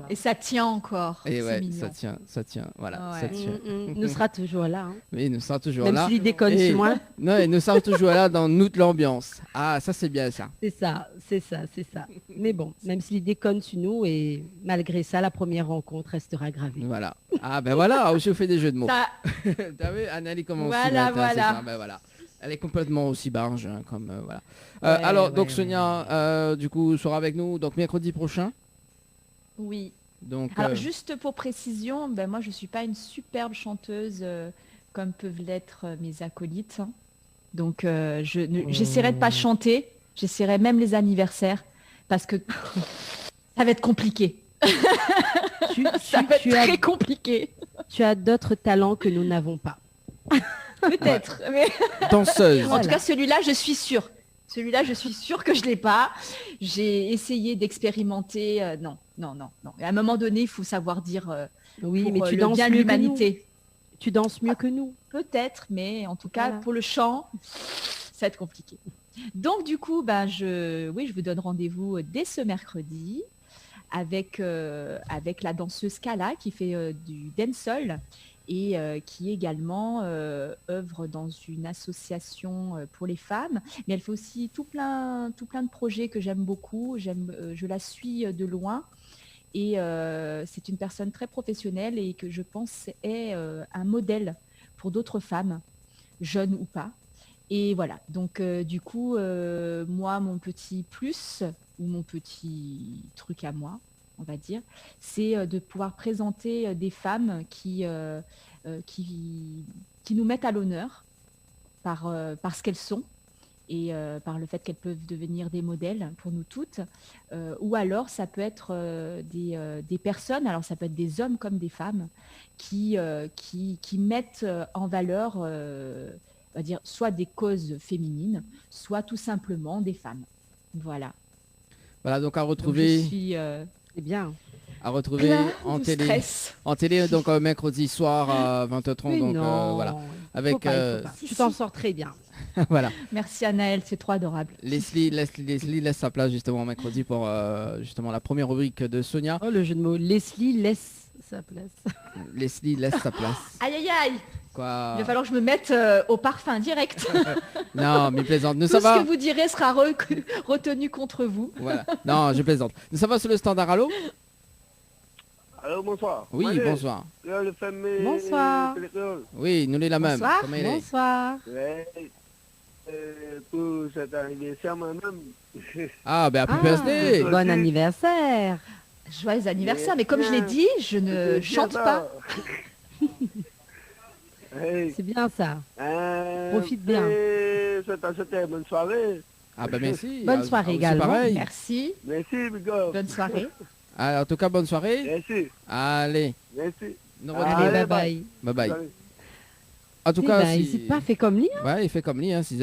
Et ça tient encore. Et ouais, mignon. ça tient, voilà, ça tient. Nous sera toujours là. Hein. Oui, nous sera toujours là. Même s'il déconne sur moi. Non, et nous sommes toujours là dans toute l'ambiance. Ah, ça c'est bien ça. C'est ça. Mais bon, même s'il déconne sur nous, et malgré ça, la première rencontre restera gravée. Voilà. Ah ben voilà, je fais des jeux de mots. T'as vu, Anneli commence. Voilà. Ben voilà. Elle est complètement aussi barge, hein, comme voilà. Alors, donc Sonia, du coup, sera avec nous donc mercredi prochain. Oui. Donc, alors juste pour précision, ben moi je suis pas une superbe chanteuse comme peuvent l'être mes acolytes. Hein. Donc j'essaierai de pas chanter, j'essaierai même les anniversaires parce que ça va être compliqué. Ça va être très compliqué. Tu as d'autres talents que nous n'avons pas. Peut-être. Mais... Danseuse. En tout cas celui-là je suis sûre. Celui-là, je suis sûre que je ne l'ai pas. J'ai essayé d'expérimenter. Non. Et à un moment donné, il faut savoir dire oui, mais tu danses bien l'humanité. Tu danses mieux que nous. Peut-être, mais en tout cas, pour le chant, ça va être compliqué. Donc, du coup, je vous donne rendez-vous dès ce mercredi avec la danseuse Kala qui fait du dancehall et qui également œuvre dans une association pour les femmes. Mais elle fait aussi tout plein de projets que j'aime beaucoup. Je la suis de loin. Et c'est une personne très professionnelle et que je pense est un modèle pour d'autres femmes, jeunes ou pas. Et voilà, donc du coup, moi, mon petit plus, ou mon petit truc à moi, on va dire, c'est de pouvoir présenter des femmes qui nous mettent à l'honneur par ce qu'elles sont et par le fait qu'elles peuvent devenir des modèles pour nous toutes. Ou alors, ça peut être des personnes, alors ça peut être des hommes comme des femmes, qui mettent en valeur, on va dire, soit des causes féminines, soit tout simplement des femmes. Voilà. Voilà, donc à retrouver... Donc je suis... C'est bien. À retrouver en télé, donc mercredi soir à 20h30. Mais donc non, voilà. Avec, faut pas. Tu t'en sors très bien. Voilà. Merci Anaëlle, c'est trop adorable. Leslie laisse sa place justement mercredi pour justement la première rubrique de Sonia. Oh, le jeu de mots. Leslie laisse sa place. Leslie laisse sa place. Aïe aïe aïe. Quoi? Il va falloir que je me mette au parfum direct. Non, mais plaisante. Tout ce que vous direz sera retenu contre vous. Voilà. Non, je plaisante. Nous ça va sur le standard. Allô? Allô, bonsoir. Oui, Allez, bonsoir. Bonsoir. Oui, nous les la même. Bonsoir. Bonsoir. Ouais, pour cet anniversaire moi-même. Ah, ben happy birthday. Bon anniversaire. Joyeux anniversaire, mais comme je l'ai dit, je ne chante pas. Hey. C'est bien ça. Profite bien. C'était bonne soirée. Ah ben merci. Bonne soirée également. Pareil. Merci. Merci, big up. Bonne soirée. Alors, en tout cas, bonne soirée. Merci. Allez. Merci. Allez, bye bye. Bye bye. En tout cas, il s'est pas fait comme lui. Hein. Ouais, il fait comme lui. Hein, si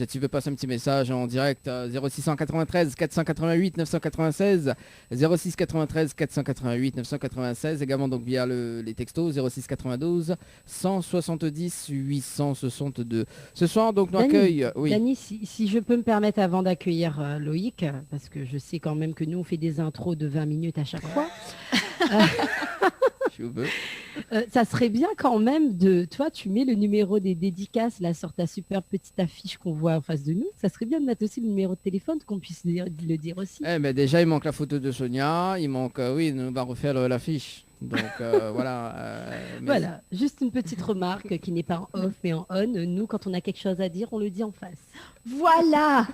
tu veux passer un petit message en direct, 0693 488 996, 06 93 488 996, également donc via les textos 06 92 170 862. Ce soir, donc, nous accueille... Oui. Dani, si je peux me permettre avant d'accueillir Loïc, parce que je sais quand même que nous, on fait des intros de 20 minutes à chaque fois. Ça serait bien quand même toi tu mets le numéro des dédicaces là sur ta super petite affiche qu'on voit en face de nous. Ça serait bien de mettre aussi le numéro de téléphone qu'on puisse le dire aussi. Mais déjà il manque la photo de Sonia, il manque on va refaire l'affiche. Donc voilà. Voilà, juste une petite remarque qui n'est pas en off mais en on. Nous quand on a quelque chose à dire, on le dit en face. Voilà.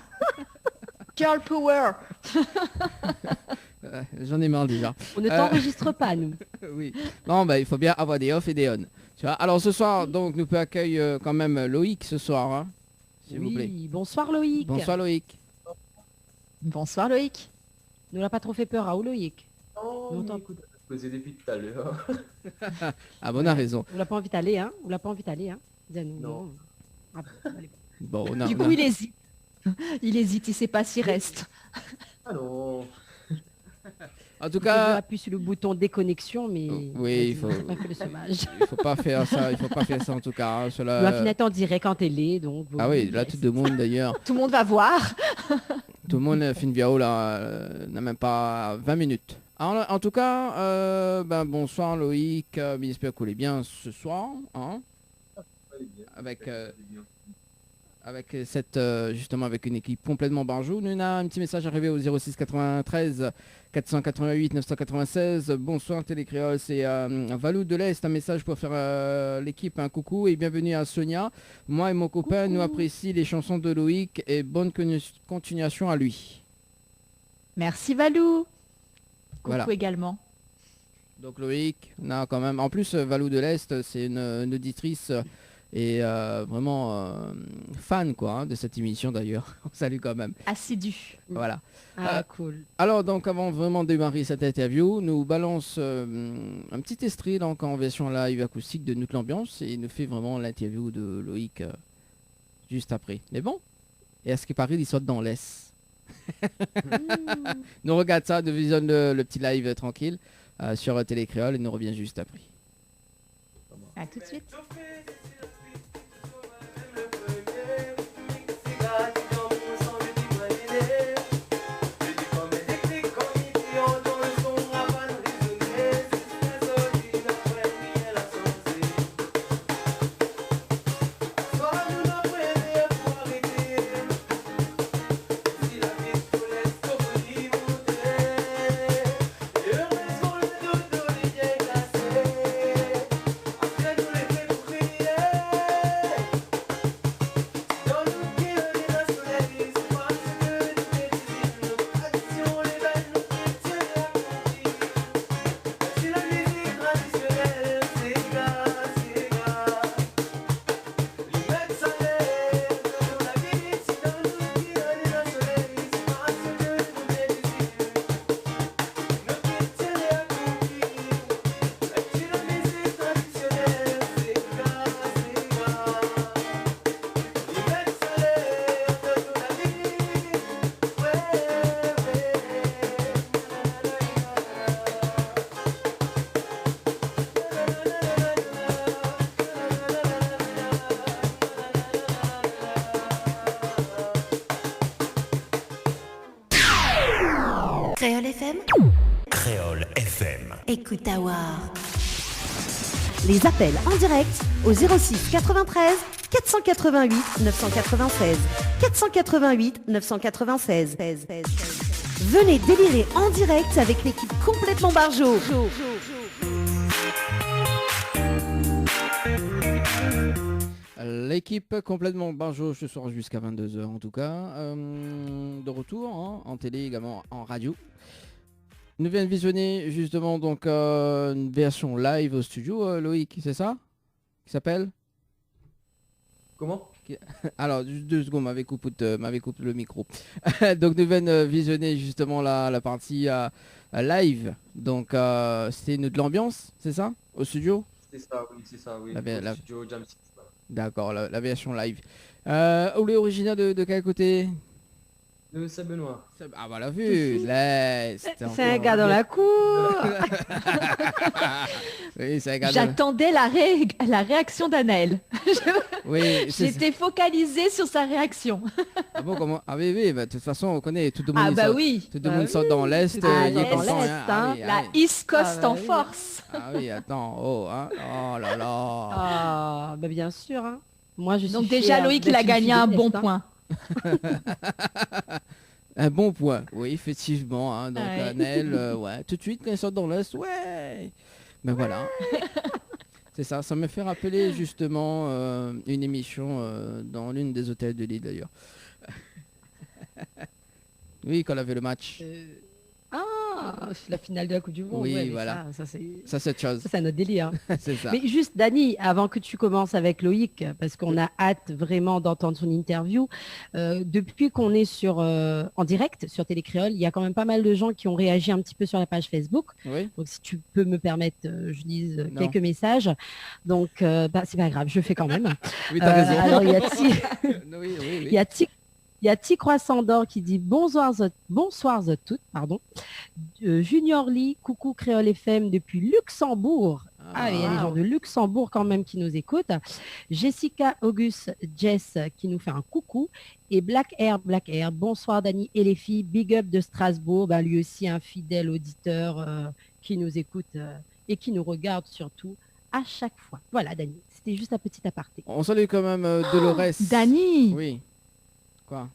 Girl power. J'en ai marre déjà. On ne t'enregistre pas, nous. Oui. Non, il faut bien avoir des off et des on. Tu vois. Alors ce soir, donc, nous peut accueillir quand même Loïc ce soir, hein, s'il vous plaît. Bonsoir Loïc. Bonsoir Loïc. Bonsoir Loïc. Nous l'a pas trop fait peur, à Loïc. Oh, écoute, posé depuis tout à l'heure. Ah bon, on a raison. On l'a pas envie d'aller, hein. On l'a pas envie d'aller, hein. Non. Ah, bon, du coup, il hésite. Il hésite, il sait pas s'il reste. Ah non. En tout cas, on appuie sur le bouton déconnexion, mais oui, il faut pas faire ça. Il faut pas faire ça en tout cas. Hein, cela... La finette en direct en télé, donc. Ah oui, là tout le monde d'ailleurs. Tout le monde va voir. Tout le monde fin vidéo là n'a même pas 20 minutes. Alors, en tout cas, bonsoir Loïc. J'espère que vous allez bien ce soir, hein, avec cette justement avec une équipe complètement barjou. Nous avons un petit message arrivé au 06 93 488 996. Bonsoir Télécréole, c'est Valou de l'Est, un message pour faire l'équipe un coucou et bienvenue à Sonia. Moi et mon copain, nous apprécions les chansons de Loïc et bonne continuation à lui. Merci Valou. Coucou voilà. Également. Donc Loïc, on a quand même, en plus Valou de l'Est, c'est une auditrice et vraiment fan quoi, hein, de cette émission d'ailleurs. On salue quand même. Assidu. Voilà. Cool. Alors donc avant vraiment de démarrer cette interview, nous balance un petit extrait donc en version live acoustique de Notre l'ambiance et il nous fait vraiment l'interview de Loïc juste après. Mais bon, et à ce qui paraît, il saute dans l'Est. Nous regarde ça, nous visionne le petit live tranquille sur Télécréole et nous revient juste après. À tout de suite. Créole FM. Créole FM. Écoute Awar. Les appels en direct au 06 93 488 996. 488 996. Venez délirer en direct avec l'équipe complètement Barjo. L'équipe complètement Barjo ce soir jusqu'à 22h en tout cas. De retour en télé également en radio. Nous venons de visionner justement donc une version live au studio, Loïc, c'est ça? Qui s'appelle? Comment? Alors, juste 2 secondes, m'avait coupé le micro. Donc nous venons visionner justement la partie live. Donc c'était de l'ambiance, c'est ça? Au studio? C'est ça, oui. La Studio Jam 6. D'accord, la version live. Où est originaire de quel côté? De Saint-Benoît. Ah bah la vue, c'est un gars dans la cour. Oui, c'est un gars J'attendais la réaction d'Anaël. Oui, j'étais focalisée sur sa réaction. Ah bon, comment? Ah oui, bah, de toute façon, on connaît tout le monde. Ah bah oui. Tout le monde sort dans l'Est. La East Coast en force. Ah oui, attends, oh là là. Ah, bah bien sûr. Hein. Moi, je suis donc déjà, Loïc, il a gagné un bon point. Un bon point, oui, effectivement. Donc, Annelle, ouais, tout de suite, quand ils sortent dans l'Est, ouais. Ben voilà. C'est ça, ça me fait rappeler justement une émission dans l'une des hôtels de Lille d'ailleurs. Oui, quand on avait le match. La finale de la Coupe du Monde. Oui, ouais, voilà. Ça c'est autre chose. Ça, c'est un autre délire. C'est ça. Mais juste, Dani, avant que tu commences avec Loïc, parce qu'on a hâte vraiment d'entendre son interview, depuis qu'on est en direct sur Télécréole, il y a quand même pas mal de gens qui ont réagi un petit peu sur la page Facebook. Oui. Donc, si tu peux me permettre, je lise quelques messages. Donc, c'est pas grave, je fais quand même. Oui, t'as raison. Alors, il y a oui. Il y a Ti Croissant d'Or qui dit bonsoir à toutes, pardon. Junior Lee, coucou Créole FM depuis Luxembourg. Il y a des gens de Luxembourg quand même qui nous écoutent. Jessica Auguste Jess qui nous fait un coucou. Et Black Air, bonsoir Dani et les filles. Big up de Strasbourg, lui aussi un fidèle auditeur qui nous écoute et qui nous regarde surtout à chaque fois. Voilà Dani, c'était juste un petit aparté. On salue quand même Dolores. Dani. Oui. Quoi?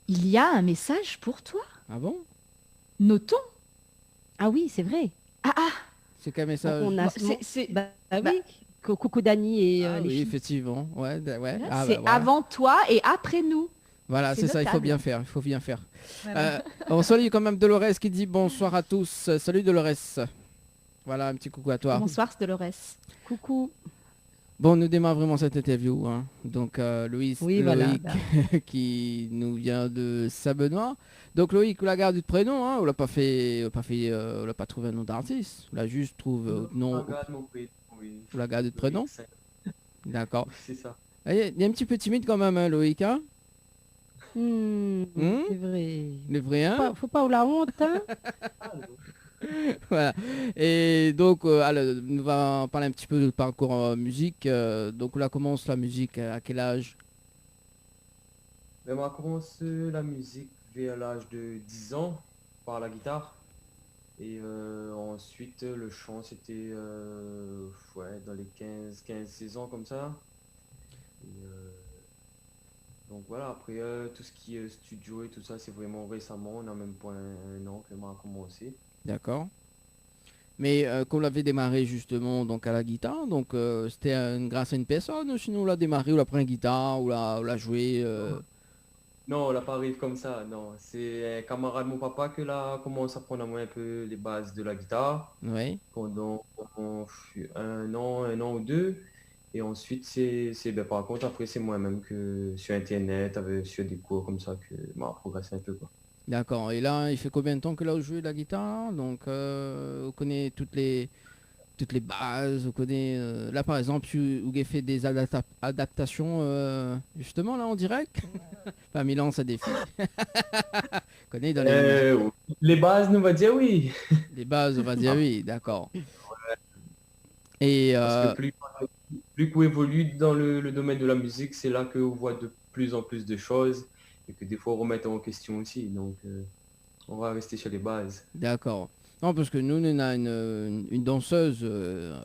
Il y a un message pour toi. Ah bon? Notons. Ah oui, c'est vrai. C'est quel message? Oui. Coucou Dani et les oui, filles. effectivement. Ouais. C'est avant toi et après nous. Voilà, c'est ça, il faut bien faire. Voilà. On salue quand même Dolores qui dit bonsoir à tous. Salut Dolores. Voilà, un petit coucou à toi. Bonsoir Dolores. Coucou. Bon, nous démarrons vraiment cette interview. Donc, Loïc qui nous vient de Saint-Benoît. Donc, Loïc, on l'a gardé de prénom, on l'a pas trouvé un nom d'artiste. On l'a juste trouvé nom. On l'a gardé de prénom. D'accord. C'est ça. Il y a un petit peu timide quand même, Loïc. C'est vrai. Le vrai, Faut pas avoir la honte, Voilà. Et donc, nous va parler un petit peu de parcours musique. Donc, là commence la musique à quel âge? On a commencé la musique vers l'âge de 10 ans par la guitare. Et ensuite, le chant, c'était dans les 15-16 ans comme ça. Et, donc voilà, après tout ce qui est studio et tout ça, c'est vraiment récemment. On a même pas un an que moi a commencé. D'accord. Mais qu'on l'avait démarré justement donc à la guitare, donc c'était grâce à une personne, ou sinon on l'a démarré, ou l'a pris une guitare, ou l'a joué Non, on l'a pas arrivé comme ça, non. C'est un camarade de mon papa que là commence à prendre à moi un peu les bases de la guitare. Oui. Pendant un an ou deux. Et ensuite, par contre, après, c'est moi-même que sur Internet, sur des cours comme ça, que m'a progressé un peu, quoi. D'accord. Et là, il fait combien de temps que là vous jouez de la guitare? Donc, vous connaissez toutes les bases, vous connaissez... là, par exemple, vous avez fait des adaptations, justement, là, en direct. Enfin, Milan, ça défie. Connais dans les bases, on va dire oui. Les bases, on va dire oui, d'accord. Et parce que plus qu'on évolue dans le domaine de la musique, c'est là qu'on voit de plus en plus de choses. Et que des fois on remet en question aussi, donc On va rester sur les bases. D'accord. Non, parce que nous, on a une danseuse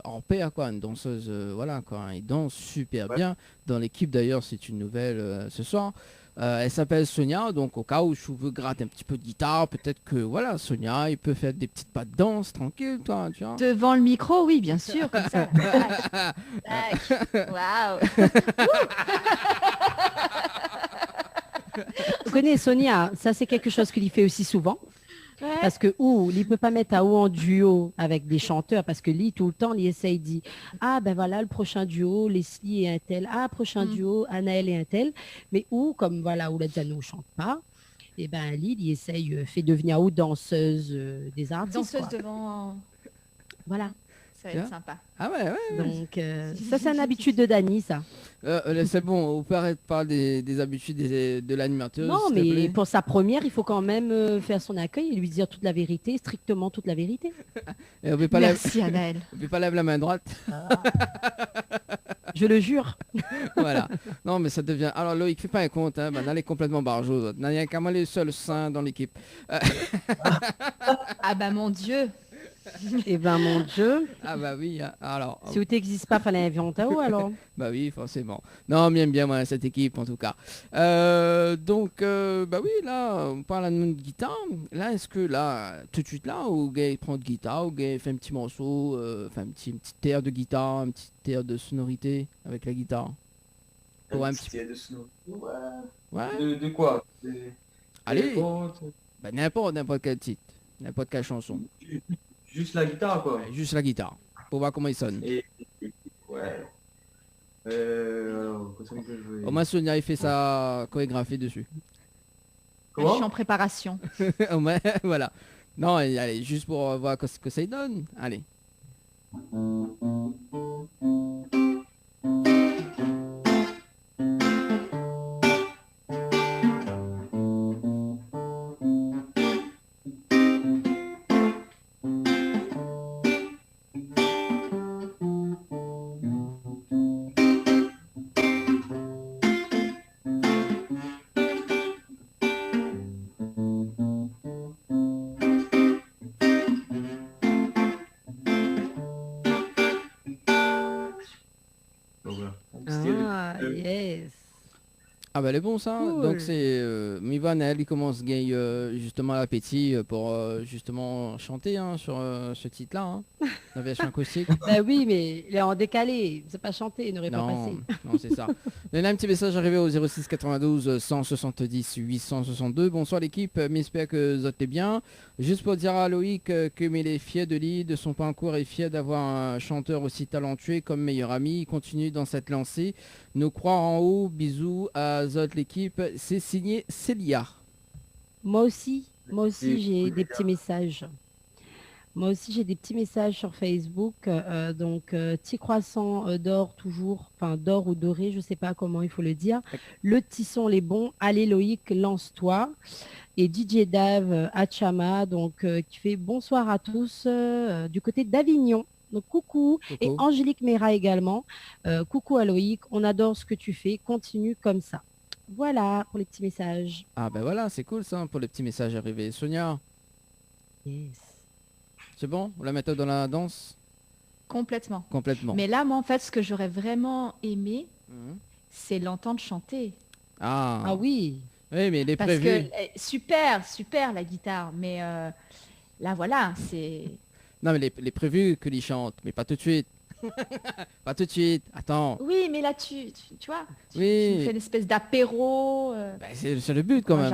en pair, quoi, une danseuse, voilà, quoi, elle danse super bien. Dans l'équipe, d'ailleurs, c'est une nouvelle ce soir. Elle s'appelle Sonia, donc au cas où je veux gratter un petit peu de guitare, peut-être que, voilà, Sonia, il peut faire des petites pas de danse, tranquille, toi, tu vois. Devant le micro, oui, bien sûr, comme ça. Waouh. Vous connaissez Sonia, ça c'est quelque chose qu'il fait aussi souvent. Ouais. Parce que il peut pas mettre à ou en duo avec des chanteurs parce que lui tout le temps il essaye dit ah ben voilà le prochain duo Leslie et un tel, prochain duo Anaël et un tel, mais comme voilà où la Diano chante pas, et ben Lille il essaye fait devenir danseuse des artistes. Danseuse quoi. Devant. Voilà. Ça va être sympa. Ah ouais. Donc ça c'est une habitude de Dany ça. C'est bon, on peut arrêter de parler des habitudes de l'animateur. Non mais pour sa première il faut quand même faire son accueil et lui dire toute la vérité, strictement toute la vérité. Et on peut pas Merci Anaël. On peut pas lever la main droite. Je le jure. Voilà. Non mais ça devient... Alors Loïc, fais pas un compte, hein. Nal est complètement barjot. Nal est qu'à moi les seuls saints dans l'équipe. Ah bah mon Dieu. Eh ben mon Dieu. Ah bah oui, alors... Si vous n'existe pas, fallait inventer alors. Bah oui, forcément. Non, bien moi, cette équipe en tout cas. Donc, bah oui, là, on parle de guitare. Là, est-ce que là, tout de suite là, ou gars prend de guitare, ou gars fait un petit morceau, enfin une petite air de guitare, un petit air de sonorité avec la guitare. Pour un petit air de sonorité. Ouais. De quoi Allez. Bah n'importe quel titre, n'importe quelle chanson. Juste la guitare, quoi. Ouais, juste la guitare, pour voir comment il sonne. Ouais. Au moins, Sonia, il fait sa chorégraphie dessus. Comment ? Je suis en préparation. Au moins, voilà. Non, allez, juste pour voir ce que ça donne. Allez. Ah bah elle est bon ça, cool. Donc c'est Mivan elle commence gay justement l'appétit pour justement chanter sur ce titre là, la version acoustique. Bah oui mais il est en décalé, c'est pas chanter, il n'aurait pas passé. Non c'est ça. Il y a un petit message arrivé au 06 92 170 862. Bonsoir l'équipe, j'espère que vous êtes bien. Juste pour dire à Loïc que il est fier de lui, de son parcours et fier d'avoir un chanteur aussi talentueux comme meilleur ami. Il continue dans cette lancée. Nous croire en haut, bisous à Zot l'équipe, c'est signé Célia. Moi aussi j'ai des petits messages. Moi aussi j'ai des petits messages sur Facebook. Donc petit croissant d'or toujours, enfin d'or ou doré, je sais pas comment il faut le dire. Le tisson les bons, allez Loïc, lance-toi. Et DJ Dave Hachama, donc qui fait bonsoir à tous du côté d'Avignon. Donc coucou. Et Angélique Mera également. Coucou à Loïc, on adore ce que tu fais, continue comme ça. Voilà pour les petits messages. Ah ben voilà, c'est cool ça pour les petits messages arrivés. Sonia. Yes. C'est bon, on la met dans la danse? Complètement. Mais là, moi en fait, ce que j'aurais vraiment aimé, c'est l'entendre chanter. Ah oui. Oui, mais il est prévu. Parce que super la guitare, mais là voilà, c'est... Non, mais les prévus que l'il chante, mais pas tout de suite. Pas tout de suite, attends. Oui, mais là, tu vois, tu oui. fais une espèce d'apéro. C'est le but quand même.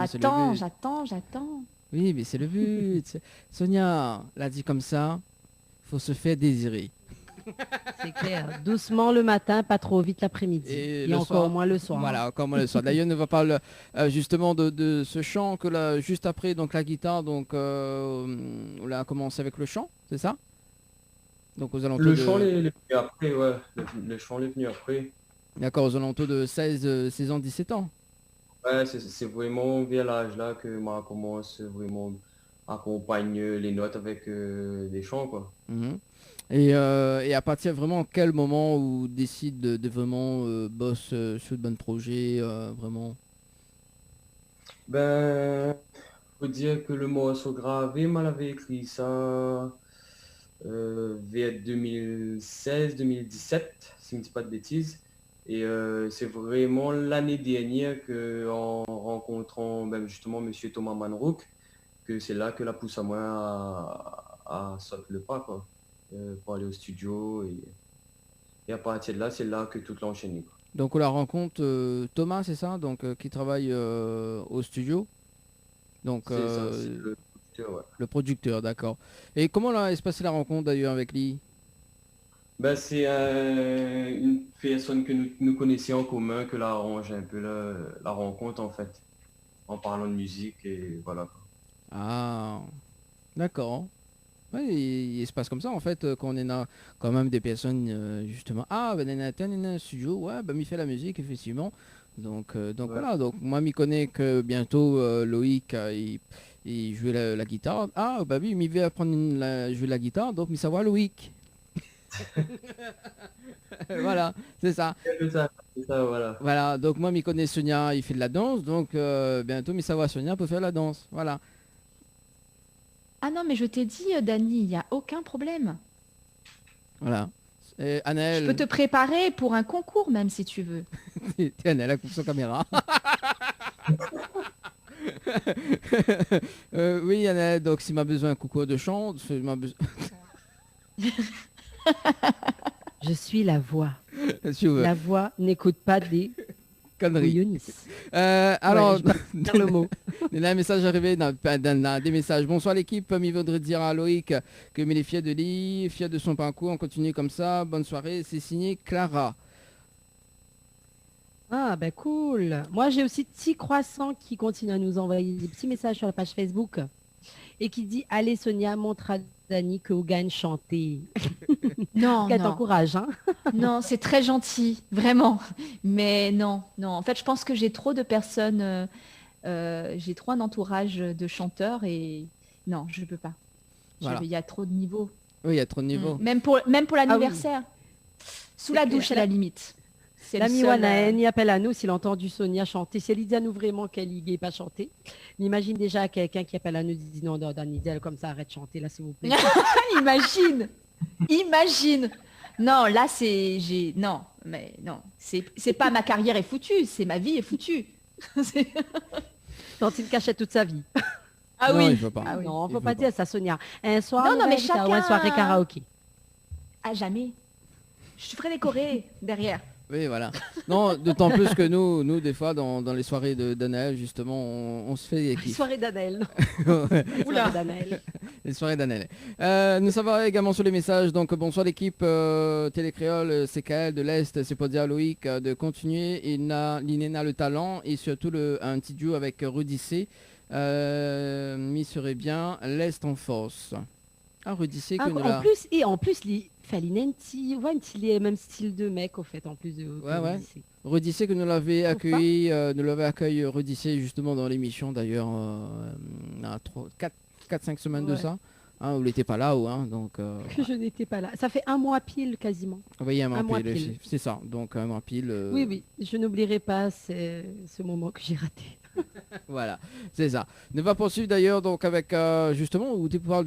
J'attends. Oui, mais c'est le but. Sonia l'a dit comme ça, faut se faire désirer. C'est clair. Doucement le matin, pas trop vite l'après-midi. Et encore moins le soir. Voilà, encore moins le soir. D'ailleurs, on va parler justement de ce chant que là, juste après, donc la guitare, donc on a commencé avec le chant, c'est ça? Donc aux alentours le chant est venu après, ouais. Le chant est venu après. D'accord, aux alentours de 16 ans, 17 ans. Ouais, c'est vraiment vers l'âge là que moi commence vraiment à accompagner les notes avec des chants, quoi. Et à partir vraiment quel moment où décide de vraiment bosser sur de bons projets, vraiment? Ben, faut dire que le morceau gravé, m'avait écrit ça vers 2016-2017, si je ne dis pas de bêtises. Et c'est vraiment l'année dernière que, en rencontrant justement Monsieur Thomas Manrouk, que c'est là que la pousse à moi à sauter le pas, quoi, pour aller au studio. Et à partir de là, c'est là que tout l'a enchaîné, quoi. Donc on la rencontre Thomas, c'est ça, donc qui travaille au studio. Donc C'est ça, c'est le producteur, ouais. le producteur, d'accord. Et comment là se passée la rencontre d'ailleurs avec lui? C'est une personne que nous connaissions en commun que l'a arrangé un peu la rencontre, en fait, en parlant de musique, et voilà, quoi. Ah, d'accord. Ouais, il se passe comme ça en fait quand on est quand même des personnes justement. Ah, ben Nathan est dans un studio, ouais, ben il fait la musique effectivement. Donc Ouais. voilà, donc moi m'y connais que bientôt Loïc il jouait la guitare. Ah, bah oui, il va apprendre jouer la guitare, donc il savoir Loïc. Voilà, c'est ça. C'est ça, voilà. Voilà, donc moi m'y connais Sonia, il fait de la danse, donc bientôt il savoir Sonia peut faire la danse. Voilà. Ah non, mais je t'ai dit, Dani, il n'y a aucun problème. Voilà. Et Je Anaël, peux te préparer pour un concours même si tu veux. Anaël a coupé son caméra. Oui, Anaël, donc s'il m'a besoin d'un coucou de chant, s'il m'a besoin... Je suis la voix. Si vous voulez. La voix n'écoute pas des Conneries. couillonnis. Alors, Ouais, je vais dire le mot. il y a un message arrivé, des messages. Bonsoir l'équipe, il voudrait dire à Loïc que il est fier de lui, fier de son parcours, on continue comme ça, bonne soirée, c'est signé Clara. Ah ben cool. Moi j'ai aussi Petit Croissant qui continue à nous envoyer des petits messages sur la page Facebook et qui dit allez Sonia, montre à Dani que vous gagne chanter. Non, Elle non. t'encourage, hein. Non, c'est très gentil, vraiment. Mais non, non. En fait, je pense que j'ai trop de personnes, j'ai trop un entourage de chanteurs et non, je ne peux pas. Voilà. Il y a trop de niveaux. Oui, il y a trop de niveaux. Même pour l'anniversaire. Sous la douche, à la limite. C'est le L'ami seul, Wanaen y appelle à nous s'il a entendu Sonia chanter. Si elle dit à nous vraiment qu'elle n'y pas chanter. Mais imagine déjà quelqu'un qui appelle à nous et dit non, Dani, comme ça, arrête de chanter là, s'il vous plaît. Imagine. Imagine. Non, là, non, mais non. C'est pas ma carrière est foutue, c'est ma vie est foutue. Tantine cachette toute sa vie. Ah Non, oui. il faut pas. Ah oui. Non, faut pas dire ça, Sonia. Un soir, Non, non, mais ou chacun- une soirée karaoké. À jamais. Je ferai les chorés derrière. Oui, voilà. Non, d'autant plus que nous, des fois, dans les soirées d'Anaël, justement, on se fait des kiffs. Soirée d'Anaël. Oula. d'Anaël. Les soirées d'Anaël. Nous savons également sur les messages. Donc, bonsoir l'équipe Télécréole, CKL de l'Est. C'est pour dire à Loïc de continuer. L'Inéna le talent et surtout un petit duo avec Rudy C. M'y serait bien l'Est en force. Ah, Rudy C que nous là. En plus, Falinenti, ouais, un petit même style de mec, au fait, en plus de. Ouais. Rudy C que nous l'avait accueilli, Rudy C justement dans l'émission d'ailleurs, à 4-5 semaines de Ouais. ça. Hein, où il n'était pas là, donc... Que je n'étais pas là. Ça fait un mois pile, quasiment. Oui, un Un mois mois pile, pile. c'est ça. Donc un mois pile. Oui, je n'oublierai pas ce moment que j'ai raté. Voilà, c'est ça. On va poursuivre d'ailleurs donc avec justement où tu parles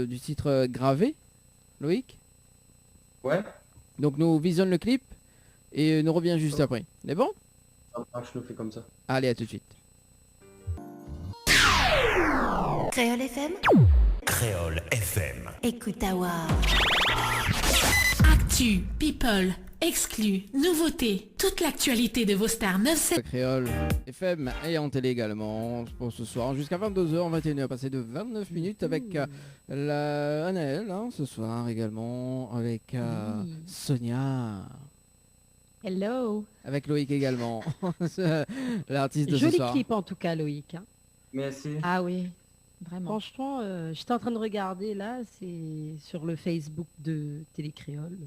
du titre gravé, Loïc. Ouais, Donc nous visionnons le clip et nous revient juste après. C'est bon? ça marche, je le fais comme ça. Allez, à tout de suite. Créole FM, Créole FM. écoute à voir. Actu, people, exclus, nouveautés, toute l'actualité de vos stars 9-7. Créole FM et en télé également pour ce soir jusqu'à 22h, 21h, passé de 29 minutes avec la Anaël ce soir également avec Sonia. Hello. Avec Loïc également, l'artiste de ce Joli soir. clip, en tout cas, Loïc. Hein. Merci. Ah oui, vraiment. Franchement, j'étais en train de regarder, là, c'est sur le Facebook de Télécréole.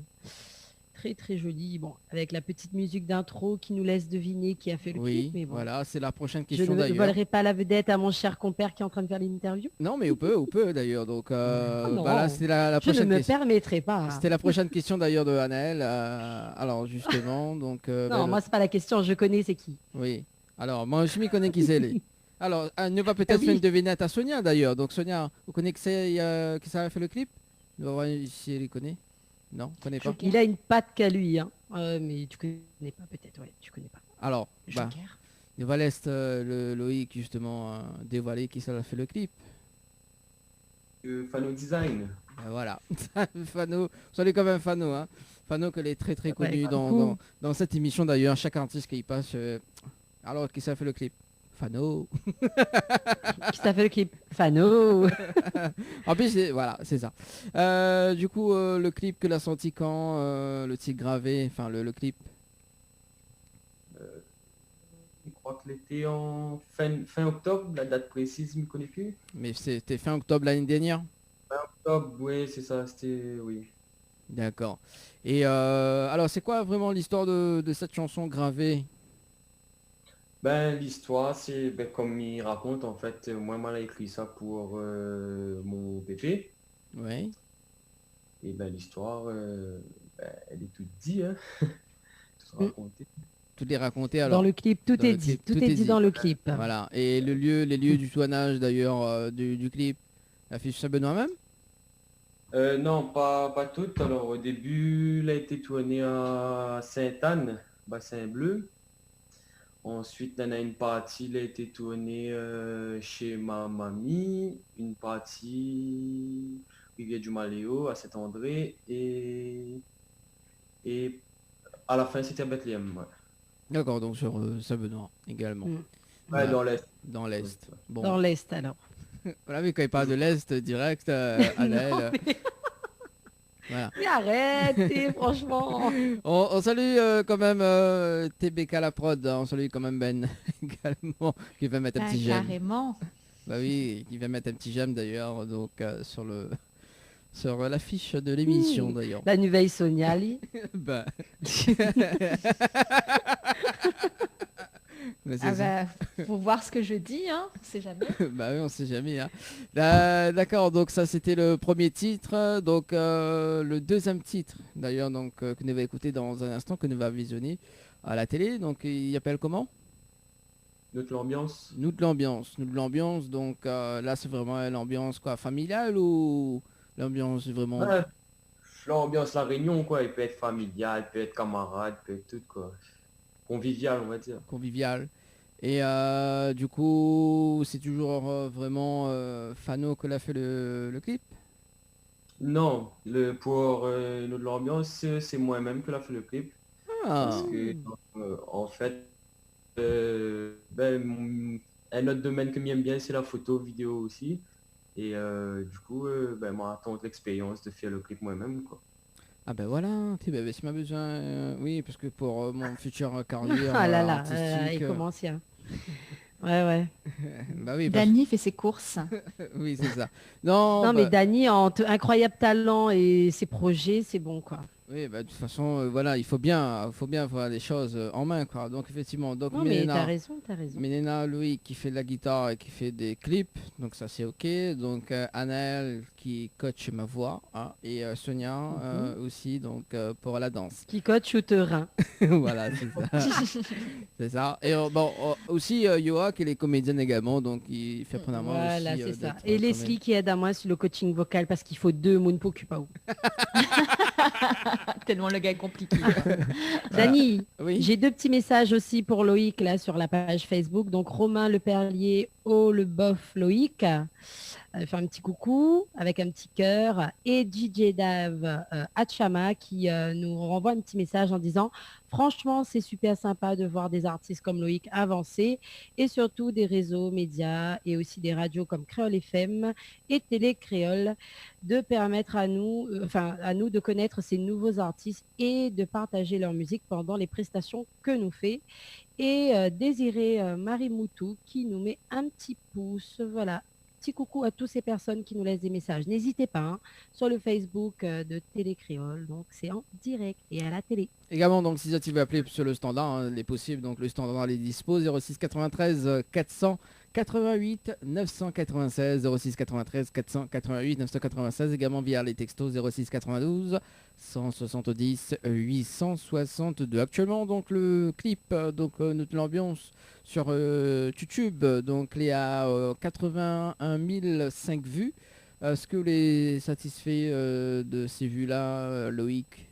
Très, très joli. Bon, avec la petite musique d'intro qui nous laisse deviner qui a fait le Oui, clip. Mais bon, voilà, c'est la prochaine je question ne d'ailleurs. volerai pas la vedette à mon cher compère qui est en train de faire l'interview. Non, mais on peut d'ailleurs. Donc non, voilà, c'était la je ne prochaine me question. permettrai pas. C'était la prochaine question d'ailleurs de Anaël. Alors justement, donc. Non, moi, c'est pas la question. Je connais c'est qui. Oui. Alors moi je m'y connais qui c'est. Alors, on va peut-être faire une devinette à Sonia d'ailleurs. Donc Sonia, vous connaissez qui ça a fait le clip? On va voir si elle les connaît. Non, on connaît pas. Il a une patte qu'à lui, hein. Mais tu connais pas peut-être, ouais, tu connais pas. Alors, il va laisser le Loïc justement dévoiler qui ça a fait le clip. Fano Design. Voilà, Fano, salut quand même Fano, hein. Fano qu'elle est très très connu dans cette émission d'ailleurs, chaque artiste qui y passe. Alors, qui ça fait le clip? Fano. Qui ça fait le clip? Fano. En plus, voilà, c'est ça. Du coup, le clip que l'a senti quand le titre gravé, enfin le clip. Je crois que l'été en fin octobre, la date précise, je ne connais plus. Mais c'était fin octobre l'année dernière? Fin octobre, oui, c'est ça, c'était, oui. D'accord. Et alors, c'est quoi vraiment l'histoire de cette chanson gravée? Ben, l'histoire, c'est comme il raconte, en fait, moi, j'ai écrit ça pour mon bébé. Oui. Et ben, l'histoire, elle est toute dit, hein. Tout raconté. Tout est raconté alors. Dans le clip, tout est dit. Tout est dit dans le clip. Voilà. Et les lieux du tournage d'ailleurs du clip, l'affiche Saint-Benoît même? Non, pas toutes. Alors, au début, il a été tourné à Sainte-Anne, Bassin Bleu. Ensuite, il y en a une partie, il a été tourné chez ma mamie, une partie Rivière du Maléo à Saint-André et à la fin, c'était à Bethléem. Ouais. D'accord, donc sur Saint-Benoît également. Ouais, Voilà. dans l'Est. Dans l'Est. Bon. Dans l'Est alors. Voilà, mais quand il parle de l'Est direct, Anaël. Voilà. Mais arrête, franchement. On salue quand même TBK la prod, on salue quand même Ben également, qui va mettre un petit j'aime. Carrément. Bah oui, il va mettre un petit j'aime d'ailleurs, donc sur l'affiche de l'émission d'ailleurs. La nouvelle Sonia, lui. Bah. Faut voir ce que je dis, hein, on sait jamais. Bah oui, on sait jamais. Hein. D'accord, donc ça c'était le premier titre. Donc le deuxième titre, d'ailleurs, donc que nous va écouter dans un instant, que nous va visionner à la télé. Donc il appelle comment? Nous de l'ambiance. Nous de l'ambiance. Nous de l'ambiance. Donc là c'est vraiment l'ambiance quoi, familiale ou l'ambiance vraiment. Ouais, l'ambiance la réunion quoi. Il peut être familial, il peut être camarade, il peut être tout quoi. Convivial, on va dire. Convivial. Et du coup, c'est toujours vraiment Fano que l'a fait le clip? Non, pour nous de l'ambiance, c'est moi-même qui l'a fait le clip. Parce que, en fait, un autre domaine que j'aime bien, c'est la photo, vidéo aussi. Et du coup, moi, j'attends l'expérience de faire le clip moi-même, quoi. Ah ben voilà, si m'a besoin, oui, parce que pour mon futur carrière ah là là, artistique... il commence, hein. Ouais. Bah oui, Dany fait ses courses. Oui, c'est ça. Non, mais Dany, incroyable talent et ses projets, c'est bon, quoi. Oui, de toute façon, voilà, il faut bien voir les choses en main, quoi. Donc effectivement, donc non, mais t'as raison. Ménéna, Louis qui fait de la guitare et qui fait des clips, donc ça c'est ok. Donc Anaël qui coach ma voix, hein, et Sonia aussi, donc pour la danse. Qui coach ou terrain. Voilà, c'est ça. C'est ça. Et aussi Yoa qui est comédienne également, donc il fait prendre à moi aussi. Voilà, c'est ça. Et Leslie qui aide à moi sur le coaching vocal parce qu'il faut 2 mots pour pas où. Tellement le gars est compliqué. Dany, oui. J'ai 2 petits messages aussi pour Loïc là sur la page Facebook. Donc Romain Le Perlier, le bof Loïc, fait un petit coucou avec un petit cœur. Et DJ Dave Hachama qui nous renvoie un petit message en disant franchement c'est super sympa de voir des artistes comme Loïc avancer et surtout des réseaux médias et aussi des radios comme Créole FM et Télé Créole de permettre à nous de connaître ces nouveaux artistes et de partager leur musique pendant les prestations que nous fait. Et Désiré Marie Moutou qui nous met un petit pouce. Voilà, petit coucou à toutes ces personnes qui nous laissent des messages. N'hésitez pas, hein, sur le Facebook de Télé Créole, donc c'est en direct et à la télé. Également, donc si tu veux appeler sur le standard, hein, il est possible, donc le standard est dispo 06 93 400 488 996 06 93 488 996, également via les textos 06 92 170 862. Actuellement donc le clip notre l'ambiance sur YouTube, donc il y a 81 005 vues. Est-ce que vous êtes satisfait de ces vues-là, Loïc?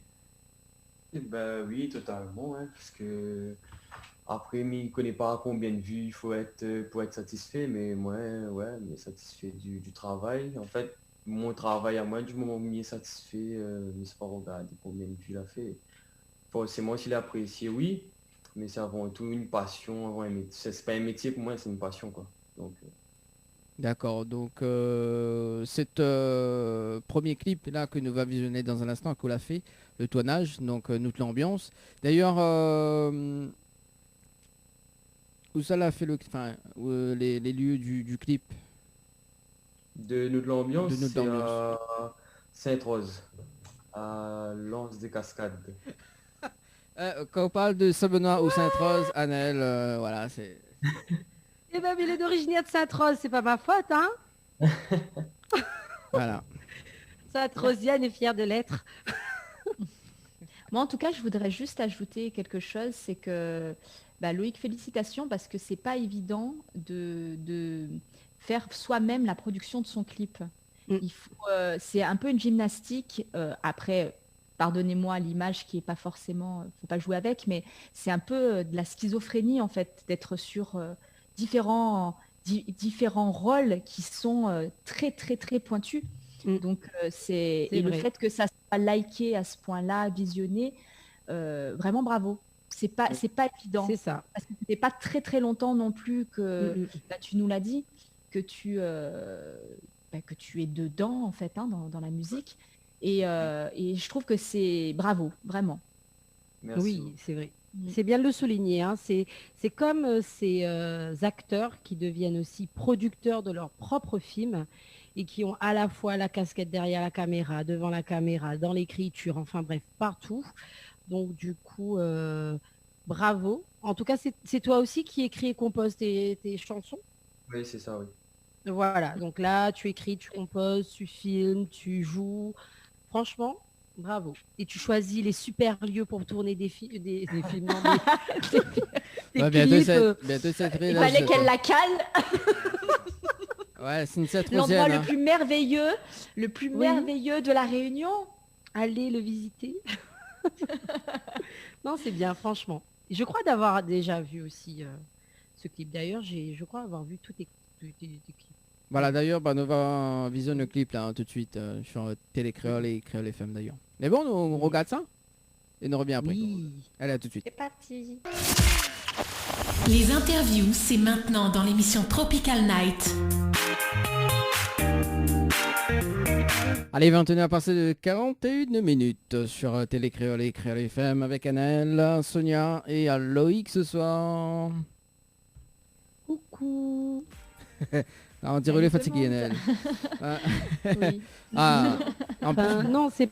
Oui, totalement, hein, parce que après, je ne connais pas combien de vues il faut être pour être satisfait, mais moi, ouais, mais satisfait du travail. En fait, mon travail à moi, du moment où je suis satisfait, je ne sais pas regarder combien de vues il a fait. Forcément, s'il est apprécié, oui, mais c'est avant tout une passion. C'est pas un métier pour moi, c'est une passion, quoi. Donc, D'accord, donc cet premier clip là que nous va visionner dans un instant, qu'on l'a fait, le tournage, donc toute l'ambiance. D'ailleurs, où ça l'a fait les lieux du clip? De nous de l'ambiance, c'est à Sainte-Rose, à Lens des Cascades. Quand on parle de Saint-Benoît ou Sainte-Rose, Annelle, voilà, c'est... Eh ben, mais il est originaire de Sainte-Rose, c'est pas ma faute, hein. Voilà. Sainte-Rosienne est fière de l'être. Moi, en tout cas, je voudrais juste ajouter quelque chose, c'est que Loïc, félicitations, parce que c'est pas évident de faire soi-même la production de son clip. C'est un peu une gymnastique. Après, pardonnez-moi l'image qui est pas forcément, faut pas jouer avec, mais c'est un peu de la schizophrénie en fait, d'être sur différents rôles qui sont très très très pointus. Donc le fait que ça soit liké à ce point-là, visionné, vraiment bravo. C'est pas évident. C'est ça. Parce que c'était pas très très longtemps non plus que tu nous l'as dit, que tu es dedans en fait, hein, dans la musique. Et je trouve que c'est bravo, vraiment. Merci. Oui, c'est vrai. C'est bien de le souligner, hein. C'est comme ces acteurs qui deviennent aussi producteurs de leurs propres films et qui ont à la fois la casquette derrière la caméra, devant la caméra, dans l'écriture, enfin bref, partout. Donc du coup, bravo. En tout cas, c'est toi aussi qui écris et composes tes chansons? Oui, c'est ça, oui. Voilà, donc là, tu écris, tu composes, tu filmes, tu joues. Franchement, bravo. Et tu choisis les super lieux pour tourner des films, des films, non, des clips. Bientôt il fallait qu'elle la cale. Ouais, c'est une cette l'endroit le plus merveilleux, merveilleux de la Réunion. Allez le visiter. Non, c'est bien, franchement. Je crois d'avoir déjà vu aussi ce clip. D'ailleurs, je crois avoir vu tous tes clips. Voilà, d'ailleurs, on va visionner le clip là tout de suite sur Télé Créole et Créole FM d'ailleurs. Mais bon, on regarde ça et on revient après. Oui. Allez, à tout de suite. C'est parti. Les interviews, c'est maintenant dans l'émission Tropical Night. Allez, 21 à passer de 41 minutes sur Télé Créole et Créole FM avec Annelle, Sonia et Loïc ce soir. Coucou. On dirait les fatigués, Annelle. Oui. Non, c'est...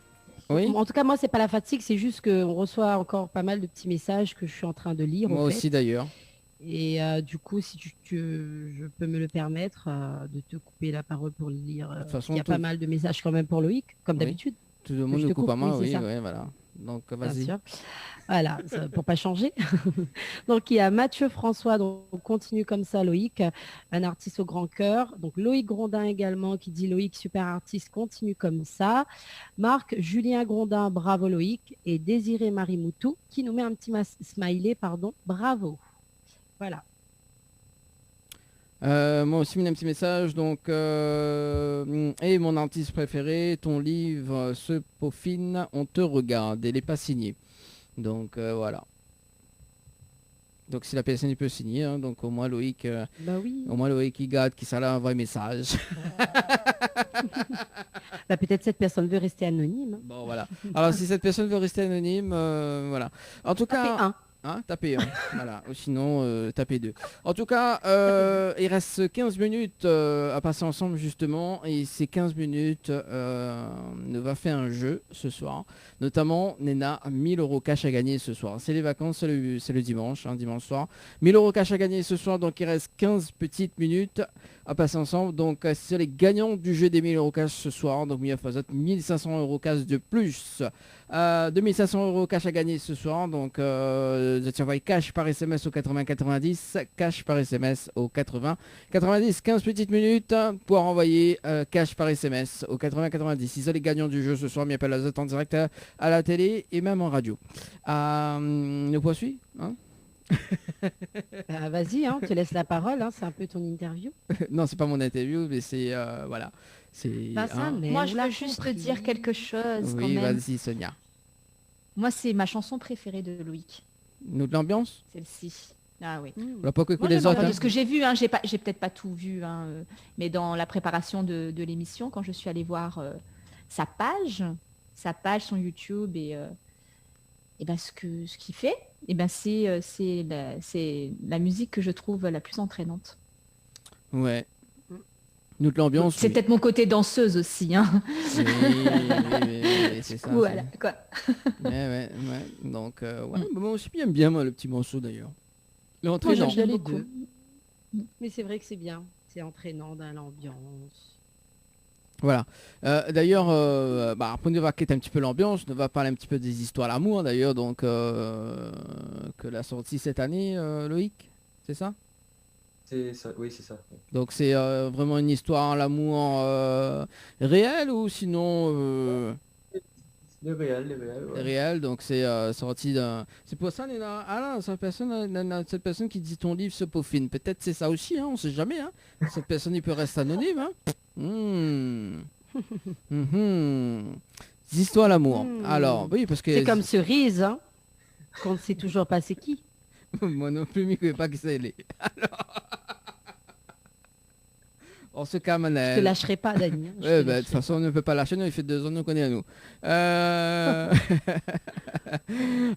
Oui. En tout cas, moi, c'est pas la fatigue, c'est juste qu'on reçoit encore pas mal de petits messages que je suis en train de lire. Moi aussi, d'ailleurs. Et du coup, si je peux me le permettre de te couper la parole pour le lire. Il y a pas mal de messages quand même pour Loïc, comme d'habitude. Tout le monde nous coupe à moi, oui, voilà. Donc, vas-y. Voilà, pour pas changer. Donc, il y a Mathieu François, donc continue comme ça, Loïc, un artiste au grand cœur. Donc, Loïc Grondin également, qui dit Loïc, super artiste, continue comme ça. Marc Julien Grondin, bravo Loïc. Et Désiré Marie Moutou, qui nous met un petit smiley, bravo. Voilà. Moi aussi, un petit message. Donc, et mon artiste préféré, ton livre se peaufine, on te regarde. Elle n'est pas signée. Donc, voilà. Donc, si la personne peut signer, hein, donc au moins Loïc, oui. Au moins Loïc, il garde qui ça là envoie un message. Peut-être cette personne veut rester anonyme. Bon, voilà. Alors, si cette personne veut rester anonyme, voilà. En tout cas, Hein, tapez 1. Voilà. Ou sinon, tapez 2. En tout cas, il reste 15 minutes à passer ensemble justement. Et ces 15 minutes, on va faire un jeu ce soir. Notamment, Nena, 1000 € cash à gagner ce soir. C'est les vacances, c'est le dimanche, dimanche soir. 1000 € cash à gagner ce soir. Donc il reste 15 petites minutes à passer ensemble. Donc c'est les gagnants du jeu des 1000 € cash ce soir. Donc Mia Fazot, 1500 € cash de plus. 2500 € cash à gagner ce soir. Donc vous envoyez cash par SMS au 80 90, cash par SMS au 80 90. 15 petites minutes pour envoyer cash par SMS au 80 90. Ils sont les gagnants du jeu ce soir. Mia Fazot en direct à la télé et même en radio. Nous poursuit, hein. Vas-y, on te laisse la parole, c'est un peu ton interview. Non, c'est pas mon interview, mais c'est voilà. C'est. Moi, je veux juste te dire quelque chose. Oui, quand même. vas-y, Sonia. Moi, c'est ma chanson préférée de Loïc. Nous de l'ambiance. Celle-ci. Ah oui. On l'a pas écouté les autres. De ce que j'ai vu, j'ai peut-être pas tout vu, mais dans la préparation de l'émission, quand je suis allée voir sa page, son YouTube et ben ce qu'il fait, et ben c'est la musique que je trouve la plus entraînante. Ouais. Nous de l'ambiance. C'est peut-être mon côté danseuse aussi, hein. Oui, c'est ça. Voilà quoi. Ouais. Donc moi aussi j'aime bien moi le petit morceau d'ailleurs. L'entraînant. J'aime les deux. Mais c'est vrai que c'est bien. C'est entraînant dans l'ambiance. Voilà. D'ailleurs, après on va quitter un petit peu l'ambiance, on va parler un petit peu des histoires d'amour d'ailleurs, donc que l'a sorti cette année, Loïc, c'est ça? C'est ça, oui, c'est ça. Donc c'est vraiment une histoire à l'amour réel ou sinon Les réels. Ouais. Réel, donc c'est sorti d'un. C'est pour ça, Nena. Ah là, cette personne qui dit ton livre se peaufine. Peut-être c'est ça aussi, on sait jamais. Cette personne, il peut rester anonyme. Histoires l'amour. Alors, oui, parce que. C'est comme Cerise, qu'on ne sait toujours pas c'est qui. Moi non plus, mais je ne sais pas qui c'est. Alors. On se calme, Manel. Je te lâcherai pas, Dani. De toute façon, on ne peut pas lâcher. Nous, il fait 2 ans, on nous connaît à nous.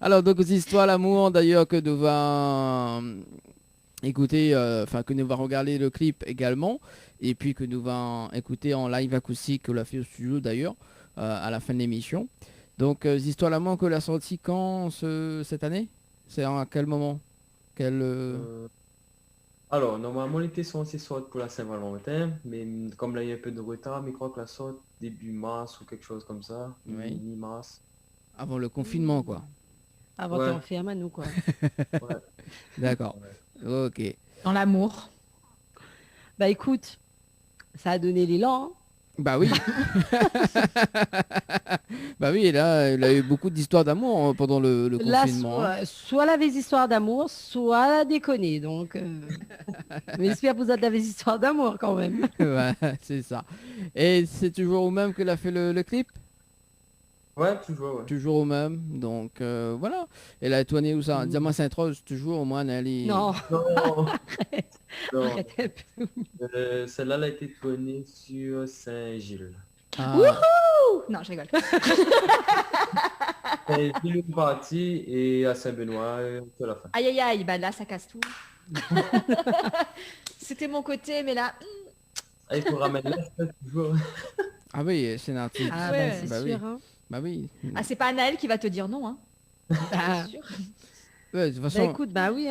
Alors, donc, aux histoires l'amour, d'ailleurs, que nous va écouter, que nous va regarder le clip également, et puis que nous va écouter en live acoustique, que l'a fait au studio, d'ailleurs, à la fin de l'émission. Donc, histoires l'amour que l'a sorti quand cette année? C'est à quel moment? Alors, normalement, on était censé sortir pour la Saint-Valentin, mais comme là, il y a un peu de retard, mais je crois que la sorte début mars ou quelque chose comme ça, mi-mars. Avant le confinement, quoi. Avant qu'on ferme à nous, quoi. Ouais. D'accord. Ouais. Ok. Dans l'amour. Bah écoute, ça a donné l'élan. Bah oui. Bah oui, et là, il a eu beaucoup d'histoires d'amour pendant le confinement. Là, soit elle avait des histoires d'amour, soit elle a déconné. Donc, mais j'espère que vous avez des histoires d'amour quand même. Ouais, c'est ça. Et c'est toujours au même qu'elle a fait le clip? Ouais, toujours, ouais. Toujours au même. Donc, voilà. Elle a tourné où ça? Diamant Sainte-Rose, toujours au moins, elle est... Non. Arrête. Non. Arrête. Celle-là, elle a été tournée sur Saint-Gilles. Wouhou! Non, je rigole. Saint-Gilles est parti et à Saint-Benoît, à la fin. Aïe, bah là, ça casse tout. C'était mon côté, mais là... Il faut ramener là, toujours. Ah oui, c'est un artiste. Ah ouais, c'est bah sûr, oui. Bah oui. Ah, c'est pas Anaël qui va te dire non, hein. Sûr. Ouais, de toute façon, Bah écoute, bah oui,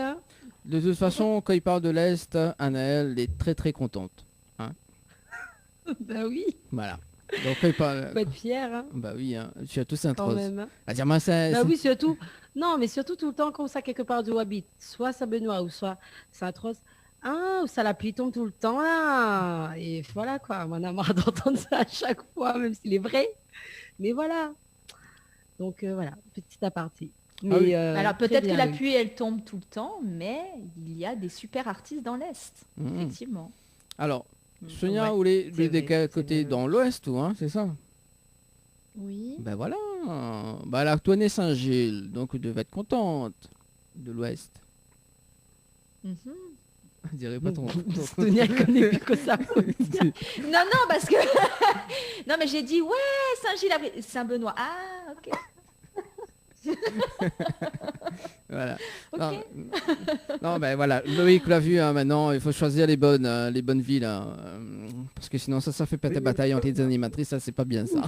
de toute façon, quand il parle de l'Est, Anaël est très très contente. Bah oui. Voilà. Donc quand il parle... Faut être fier, Bah oui, je suis à tous Sainte-Rose. quand même. À dire, moi, Bah oui, surtout. Non, mais surtout tout le temps comme ça, quelque part d'où habite. Soit Saint-Benoît ou soit Sainte-Rose. Ah, où ça la pluie tombe tout le temps, là. Et voilà, quoi. On a marre d'entendre ça à chaque fois, même s'il est vrai. Mais voilà. Donc, voilà, petit aparté. Mais, oui. Alors peut-être que bien, la oui. pluie, elle tombe tout le temps, mais il y a des super artistes dans l'Est, effectivement. Alors, Sonia, vous c'est voulez de vrai, quel c'est côté? vrai. Dans l'Ouest, ou c'est ça? Oui. Ben voilà. Bah elle a tourné Saint-Gilles, donc vous devez être contente de l'Ouest. Je dirais pas ton... Sonia connaît plus que ça. Non, parce que... non, mais j'ai dit, ouais, Saint-Gilles, Saint-Benoît. Ah, ok. Voilà. Ok. Non, ben voilà, Loïc l'a vu, hein, maintenant, il faut choisir les bonnes villes, hein, parce que sinon ça fait pas ta bataille entre les animatrices, ça c'est pas bien ça.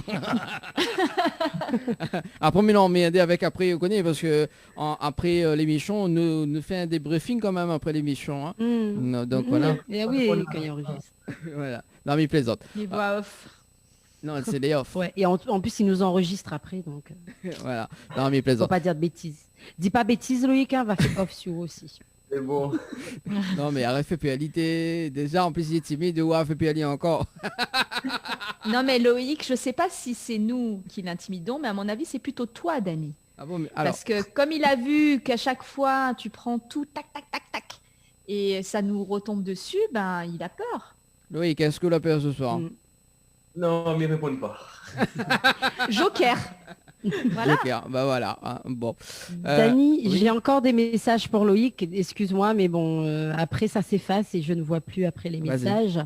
Après, mais non, mais aider avec après, vous connaissez, parce que après l'émission, nous fait un débriefing quand même après l'émission. Hein. Donc voilà. Et oui, quand il enregistre. Voilà. Non, mais il plaisante. Les voix off. Non, c'est les off. Ouais, et en plus, il nous enregistre après, donc. Voilà. Non, mais il plaisante. Faut pas dire de bêtises. Dis pas bêtises, Loïc, hein, va faire off sur aussi. C'est bon. Non, mais arrête FPalité. Déjà, en plus, il est timide, ou FPalité encore. Non, mais Loïc, je sais pas si c'est nous qui l'intimidons, mais à mon avis, c'est plutôt toi, Dani. Ah bon, mais alors... Parce que comme il a vu qu'à chaque fois, tu prends tout, tac, tac, tac, tac, et ça nous retombe dessus, ben, il a peur. Loïc, qu'est-ce que la peur ce soir? Non, mais répondent pas. Joker. Voilà. Joker, bah voilà. Hein, bon. Dani, oui. j'ai encore des messages pour Loïc. Excuse-moi, mais bon, après ça s'efface et je ne vois plus après les messages.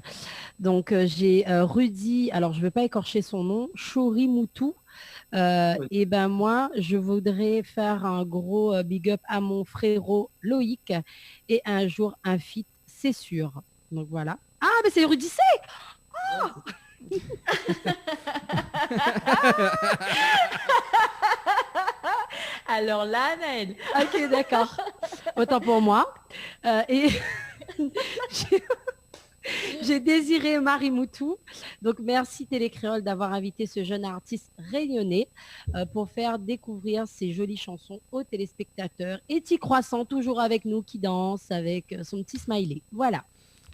Donc j'ai Rudy, alors je ne veux pas écorcher son nom, Chorimoutou. Et ben moi, je voudrais faire un gros big up à mon frérot Loïc et un jour un feat, c'est sûr. Donc voilà. Ah, mais c'est Rudy C. Oh Alors là, Naël. Ok, d'accord. Autant pour moi. Et j'ai désiré Marie Moutou. Donc merci Télécréole d'avoir invité ce jeune artiste réunionnais pour faire découvrir ses jolies chansons aux téléspectateurs. Et Ti Croissant, toujours avec nous, qui danse avec son petit smiley. Voilà.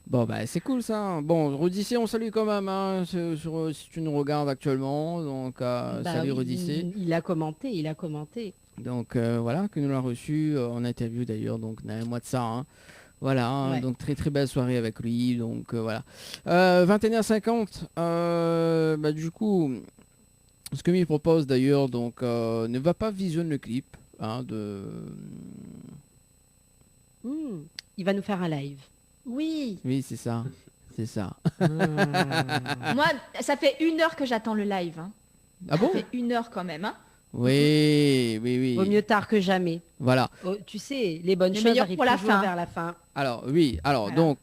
Bon, bah c'est cool ça. Bon, Rodissé, on salue quand même, hein, si tu nous regardes actuellement. Donc, salut Rodissé. Il a commenté. Donc, voilà, que nous l'a reçu en interview d'ailleurs, donc il y a un mois de ça. Hein. Voilà, hein, Ouais. donc très très belle soirée avec lui. Donc, voilà. 21h50, bah, du coup, ce que il propose d'ailleurs, donc, ne va pas visionner le clip hein, de... Il va nous faire un live. Oui. Oui, c'est ça. C'est ça. Moi, ça fait 1 heure que j'attends le live. Hein. Ah bon? Ça fait 1 heure quand même. Hein. Oui. Vaut mieux tard que jamais. Voilà. Oh, tu sais, les bonnes Le choses meilleur arrivent pour la toujours fin. vers la fin. Alors, oui. Alors, Voilà. donc,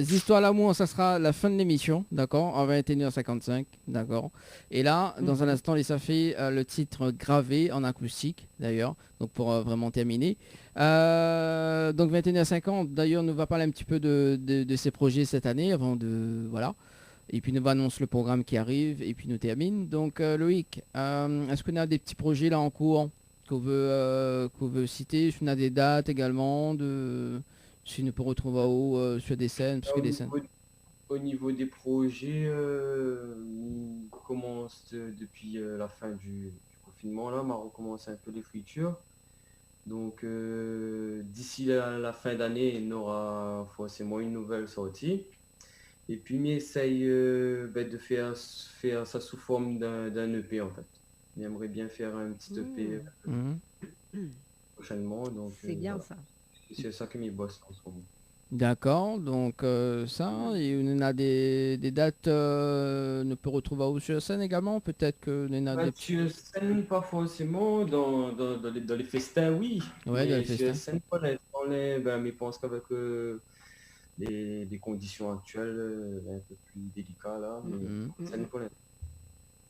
Histoires l'amour, ça sera la fin de l'émission, d'accord, en 21h55, d'accord. Et là, dans un instant, ça fait le titre gravé en acoustique, d'ailleurs, donc pour vraiment terminer. Donc, 21h50, d'ailleurs, nous va parler un petit peu de ses projets cette année, avant de... Voilà. Et puis, nous va annoncer le programme qui arrive, et puis nous termine. Donc, Loïc, est-ce qu'on a des petits projets là en cours qu'on veut citer? Est-ce qu'on a des dates également si nous peut retrouver sur des scènes, parce que des scènes. Au niveau des projets, on commence depuis la fin du confinement, là, on a recommencé un peu l'écriture. Donc d'ici la fin d'année, il y aura forcément une nouvelle sortie. Et puis on essaye de faire ça sous forme d'un EP en fait. On aimerait bien faire un petit EP prochainement. Donc C'est bien voilà. ça. C'est ça que mes boss en ce moment. D'accord, donc ça, et on a des dates, on peut retrouver sur scène également, peut-être que on a des... Sur scène, pas forcément, dans les festins, oui. Ouais, dans les sur festins. scène, pour l'instant, mais je pense qu'avec les conditions actuelles, un peu plus délicat là, mais scène pour l'instant.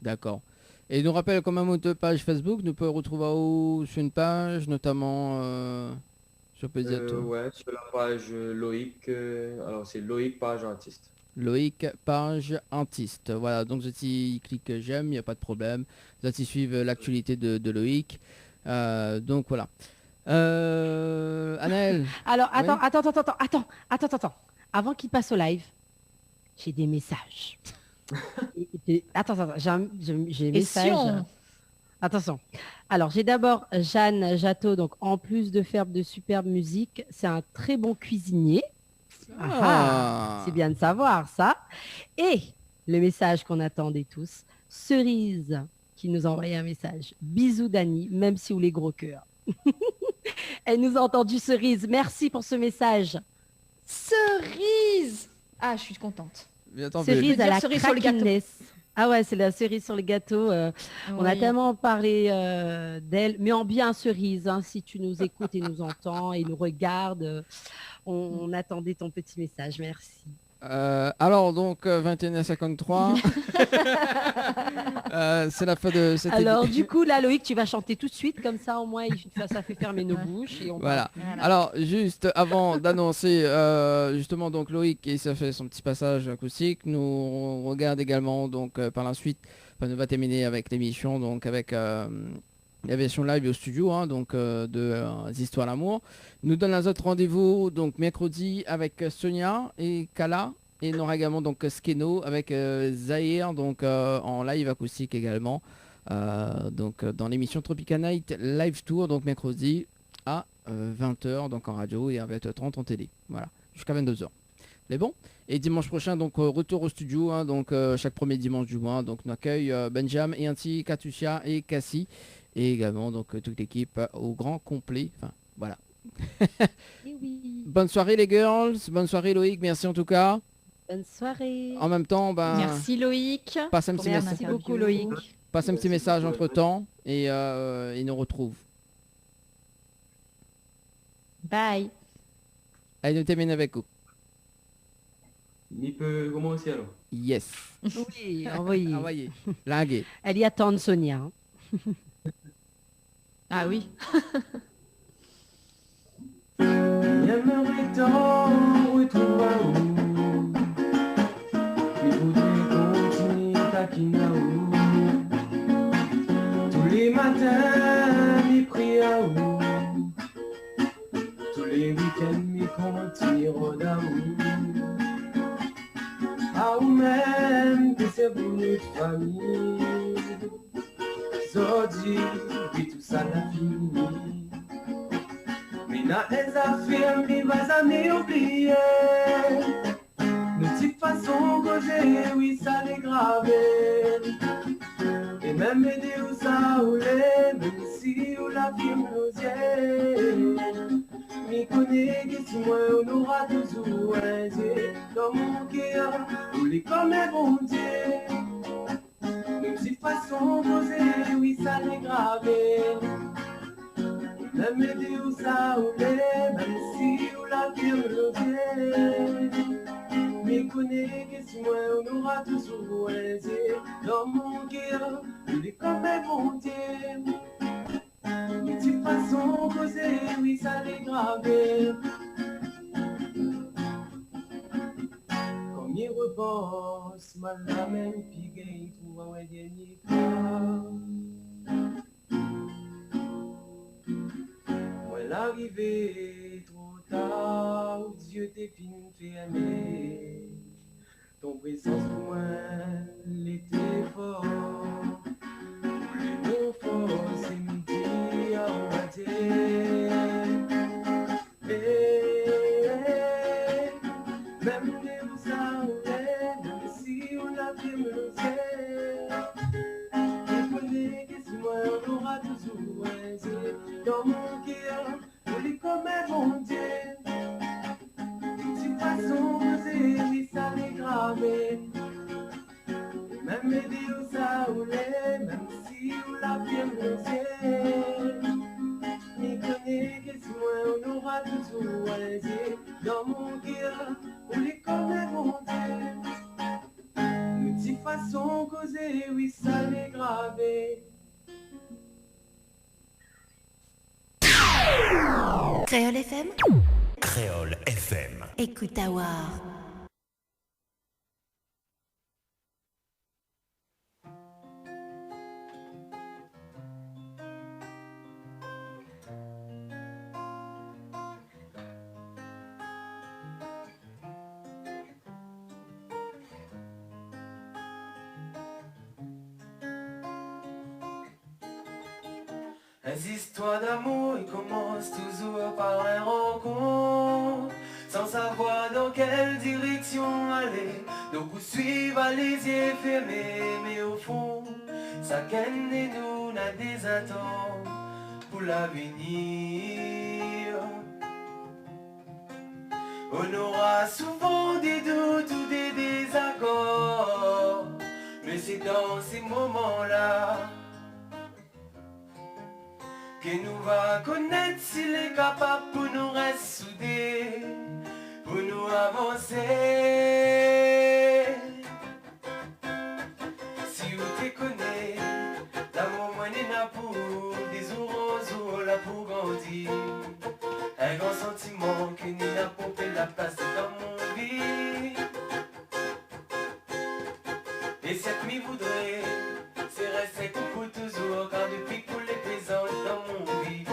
D'accord. Et nous rappelle quand même notre page Facebook, nous pouvons retrouver sur une page, notamment... Je peux dire tout. Ouais, sur la page Loïc, alors c'est Loïc page artiste. Loïc page artiste. Voilà, donc je clique j'aime, il n'y a pas de problème. Vous allez suivre l'actualité de Loïc. Donc voilà. Anaël. Alors, Oui. attends. Avant qu'il passe au live, j'ai des messages. Attends, j'ai des messages. Attention. Alors, j'ai d'abord Jeanne Jatteau, donc en plus de faire de superbe musique, c'est un très bon cuisinier. C'est bien de savoir ça. Et le message qu'on attendait tous, Cerise qui nous a envoyé un message. Bisous Dani, même si vous les gros cœurs. Elle nous a entendu Cerise. Merci pour ce message. Cerise. Ah, je suis contente. Attends, Cerise à la cerise sur le gâteau. craquiness. Ah ouais, c'est la cerise sur le gâteau. On a Oui. tellement parlé d'elle, mais en bien cerise, hein, si tu nous écoutes et nous entends et nous regardes, on attendait ton petit message. Merci. Alors donc 21h53. C'est la fin de cette Alors du coup, là, Loïc, tu vas chanter tout de suite, comme ça au moins ça fait fermer nos bouches. Et on Voilà. parle plus. Alors juste avant d'annoncer justement donc Loïc et ça fait son petit passage acoustique, nous on regarde également donc par la suite, nous va terminer avec l'émission donc avec la version live au studio hein, donc de Histoires d'amour. Nous donne un autre rendez-vous donc mercredi avec Sonia et Kala. Et on aura également donc Skeno avec Zahir donc en live acoustique également. Donc dans l'émission Tropica Night Live Tour donc mercredi à 20h donc en radio et à 20h30 en télé. Voilà, jusqu'à 22h. Mais bon, et dimanche prochain donc retour au studio hein, donc chaque premier dimanche du mois donc on accueille Benjam et ainsi Katusha et Cassie et également donc toute l'équipe au grand complet. Enfin voilà. Bonne soirée les girls, bonne soirée Loïc, merci en tout cas. Bonne soirée. En même temps, Merci Loïc. Passe un petit Merci beaucoup Loïc. Passe un petit message entre temps et il nous retrouve. Bye. Allez, nous terminons avec vous. Il peut commencer alors. Yes. Oui, envoyez. Envoyez. Lingué. Elle y attend Sonia. Hein. Ah oui. J'aimerais tant retrouver un où. Mais voudrais continuer taquiner où. Tous les matins, mes prières où. Tous les week-ends, mes continuer d'amour. Ah ou même que c'est pour notre famille. Zodi, puis tout ça n'a fini. Mais na les affaires, mais vas jamais oublier. Nos petites façons causer, oui ça les graver. Et même aider où ça roulait, même si on la firme nos yeux. Mais connais que si moi on aura toujours un Dieu dans mon cœur, ou les comme un bon Dieu. Nos petites façons causer, oui ça les graver. Même aider où ça roulait, même si on la firme nos yeux. Mais connais que si moi on aura toujours un Dieu dans mon cœur, ou les comme un bon Dieu. Une petite façon causer, oui ça les graver. Comme il repense, moi la même pigue trouve un dernier fois. Moi l'arrivée trop tard, où Dieu t'es fini fait aimer. Ton présence pour moi l'était fort. Mon force et midi à matin. Même les vous arrêtez, même si on a fait me le faire. Je connais que si moi on aura toujours un Dieu dans mon cœur, on est comme un bon Dieu. D'une façon osée, oui ça l'est gravé. Même les dieux ça roulait, même si on l'a bien brisé. Mais connais que si moi on aura toujours un Dieu dans mon cœur, on est comme un bon Dieu. Une petite façon causée, oui ça l'est gravé. Créole FM. Créole FM. Écoute à voir. Les histoires d'amour, ils commencent toujours par un rencontre, sans savoir dans quelle direction aller. Donc vous suivez les yeux fermés, mais au fond, chacun de nous a des attentes pour l'avenir. On aura souvent des doutes ou des désaccords, mais c'est dans ces moments-là que nous va connaître s'il est capable pour nous rester soudés, pour nous avancer. Si vous te connaissez, l'amour moi n'est pas pour des jours là pour grandir. Un grand sentiment que n'y n'a pas fait la place dans mon vie. Et cette m'y voudrait, c'est rester coucou toujours, car depuis pour les présents dans mon vie.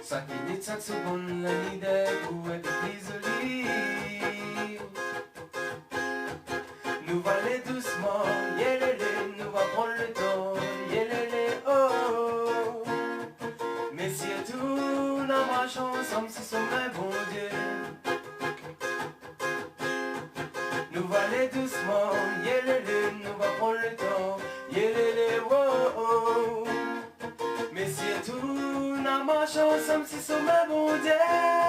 Chaque minute, chaque seconde, la nuit d'un coup est isolée. Nous va aller doucement, yélélé, nous va prendre le temps, yélélé, oh. Mais surtout, nous marchons ensemble, si sommes un bon Dieu. Nous va aller doucement, yélélé, nous va prendre le temps, yélélé, oh. Mais surtout, nous marchons ensemble, si sommes un bon Dieu.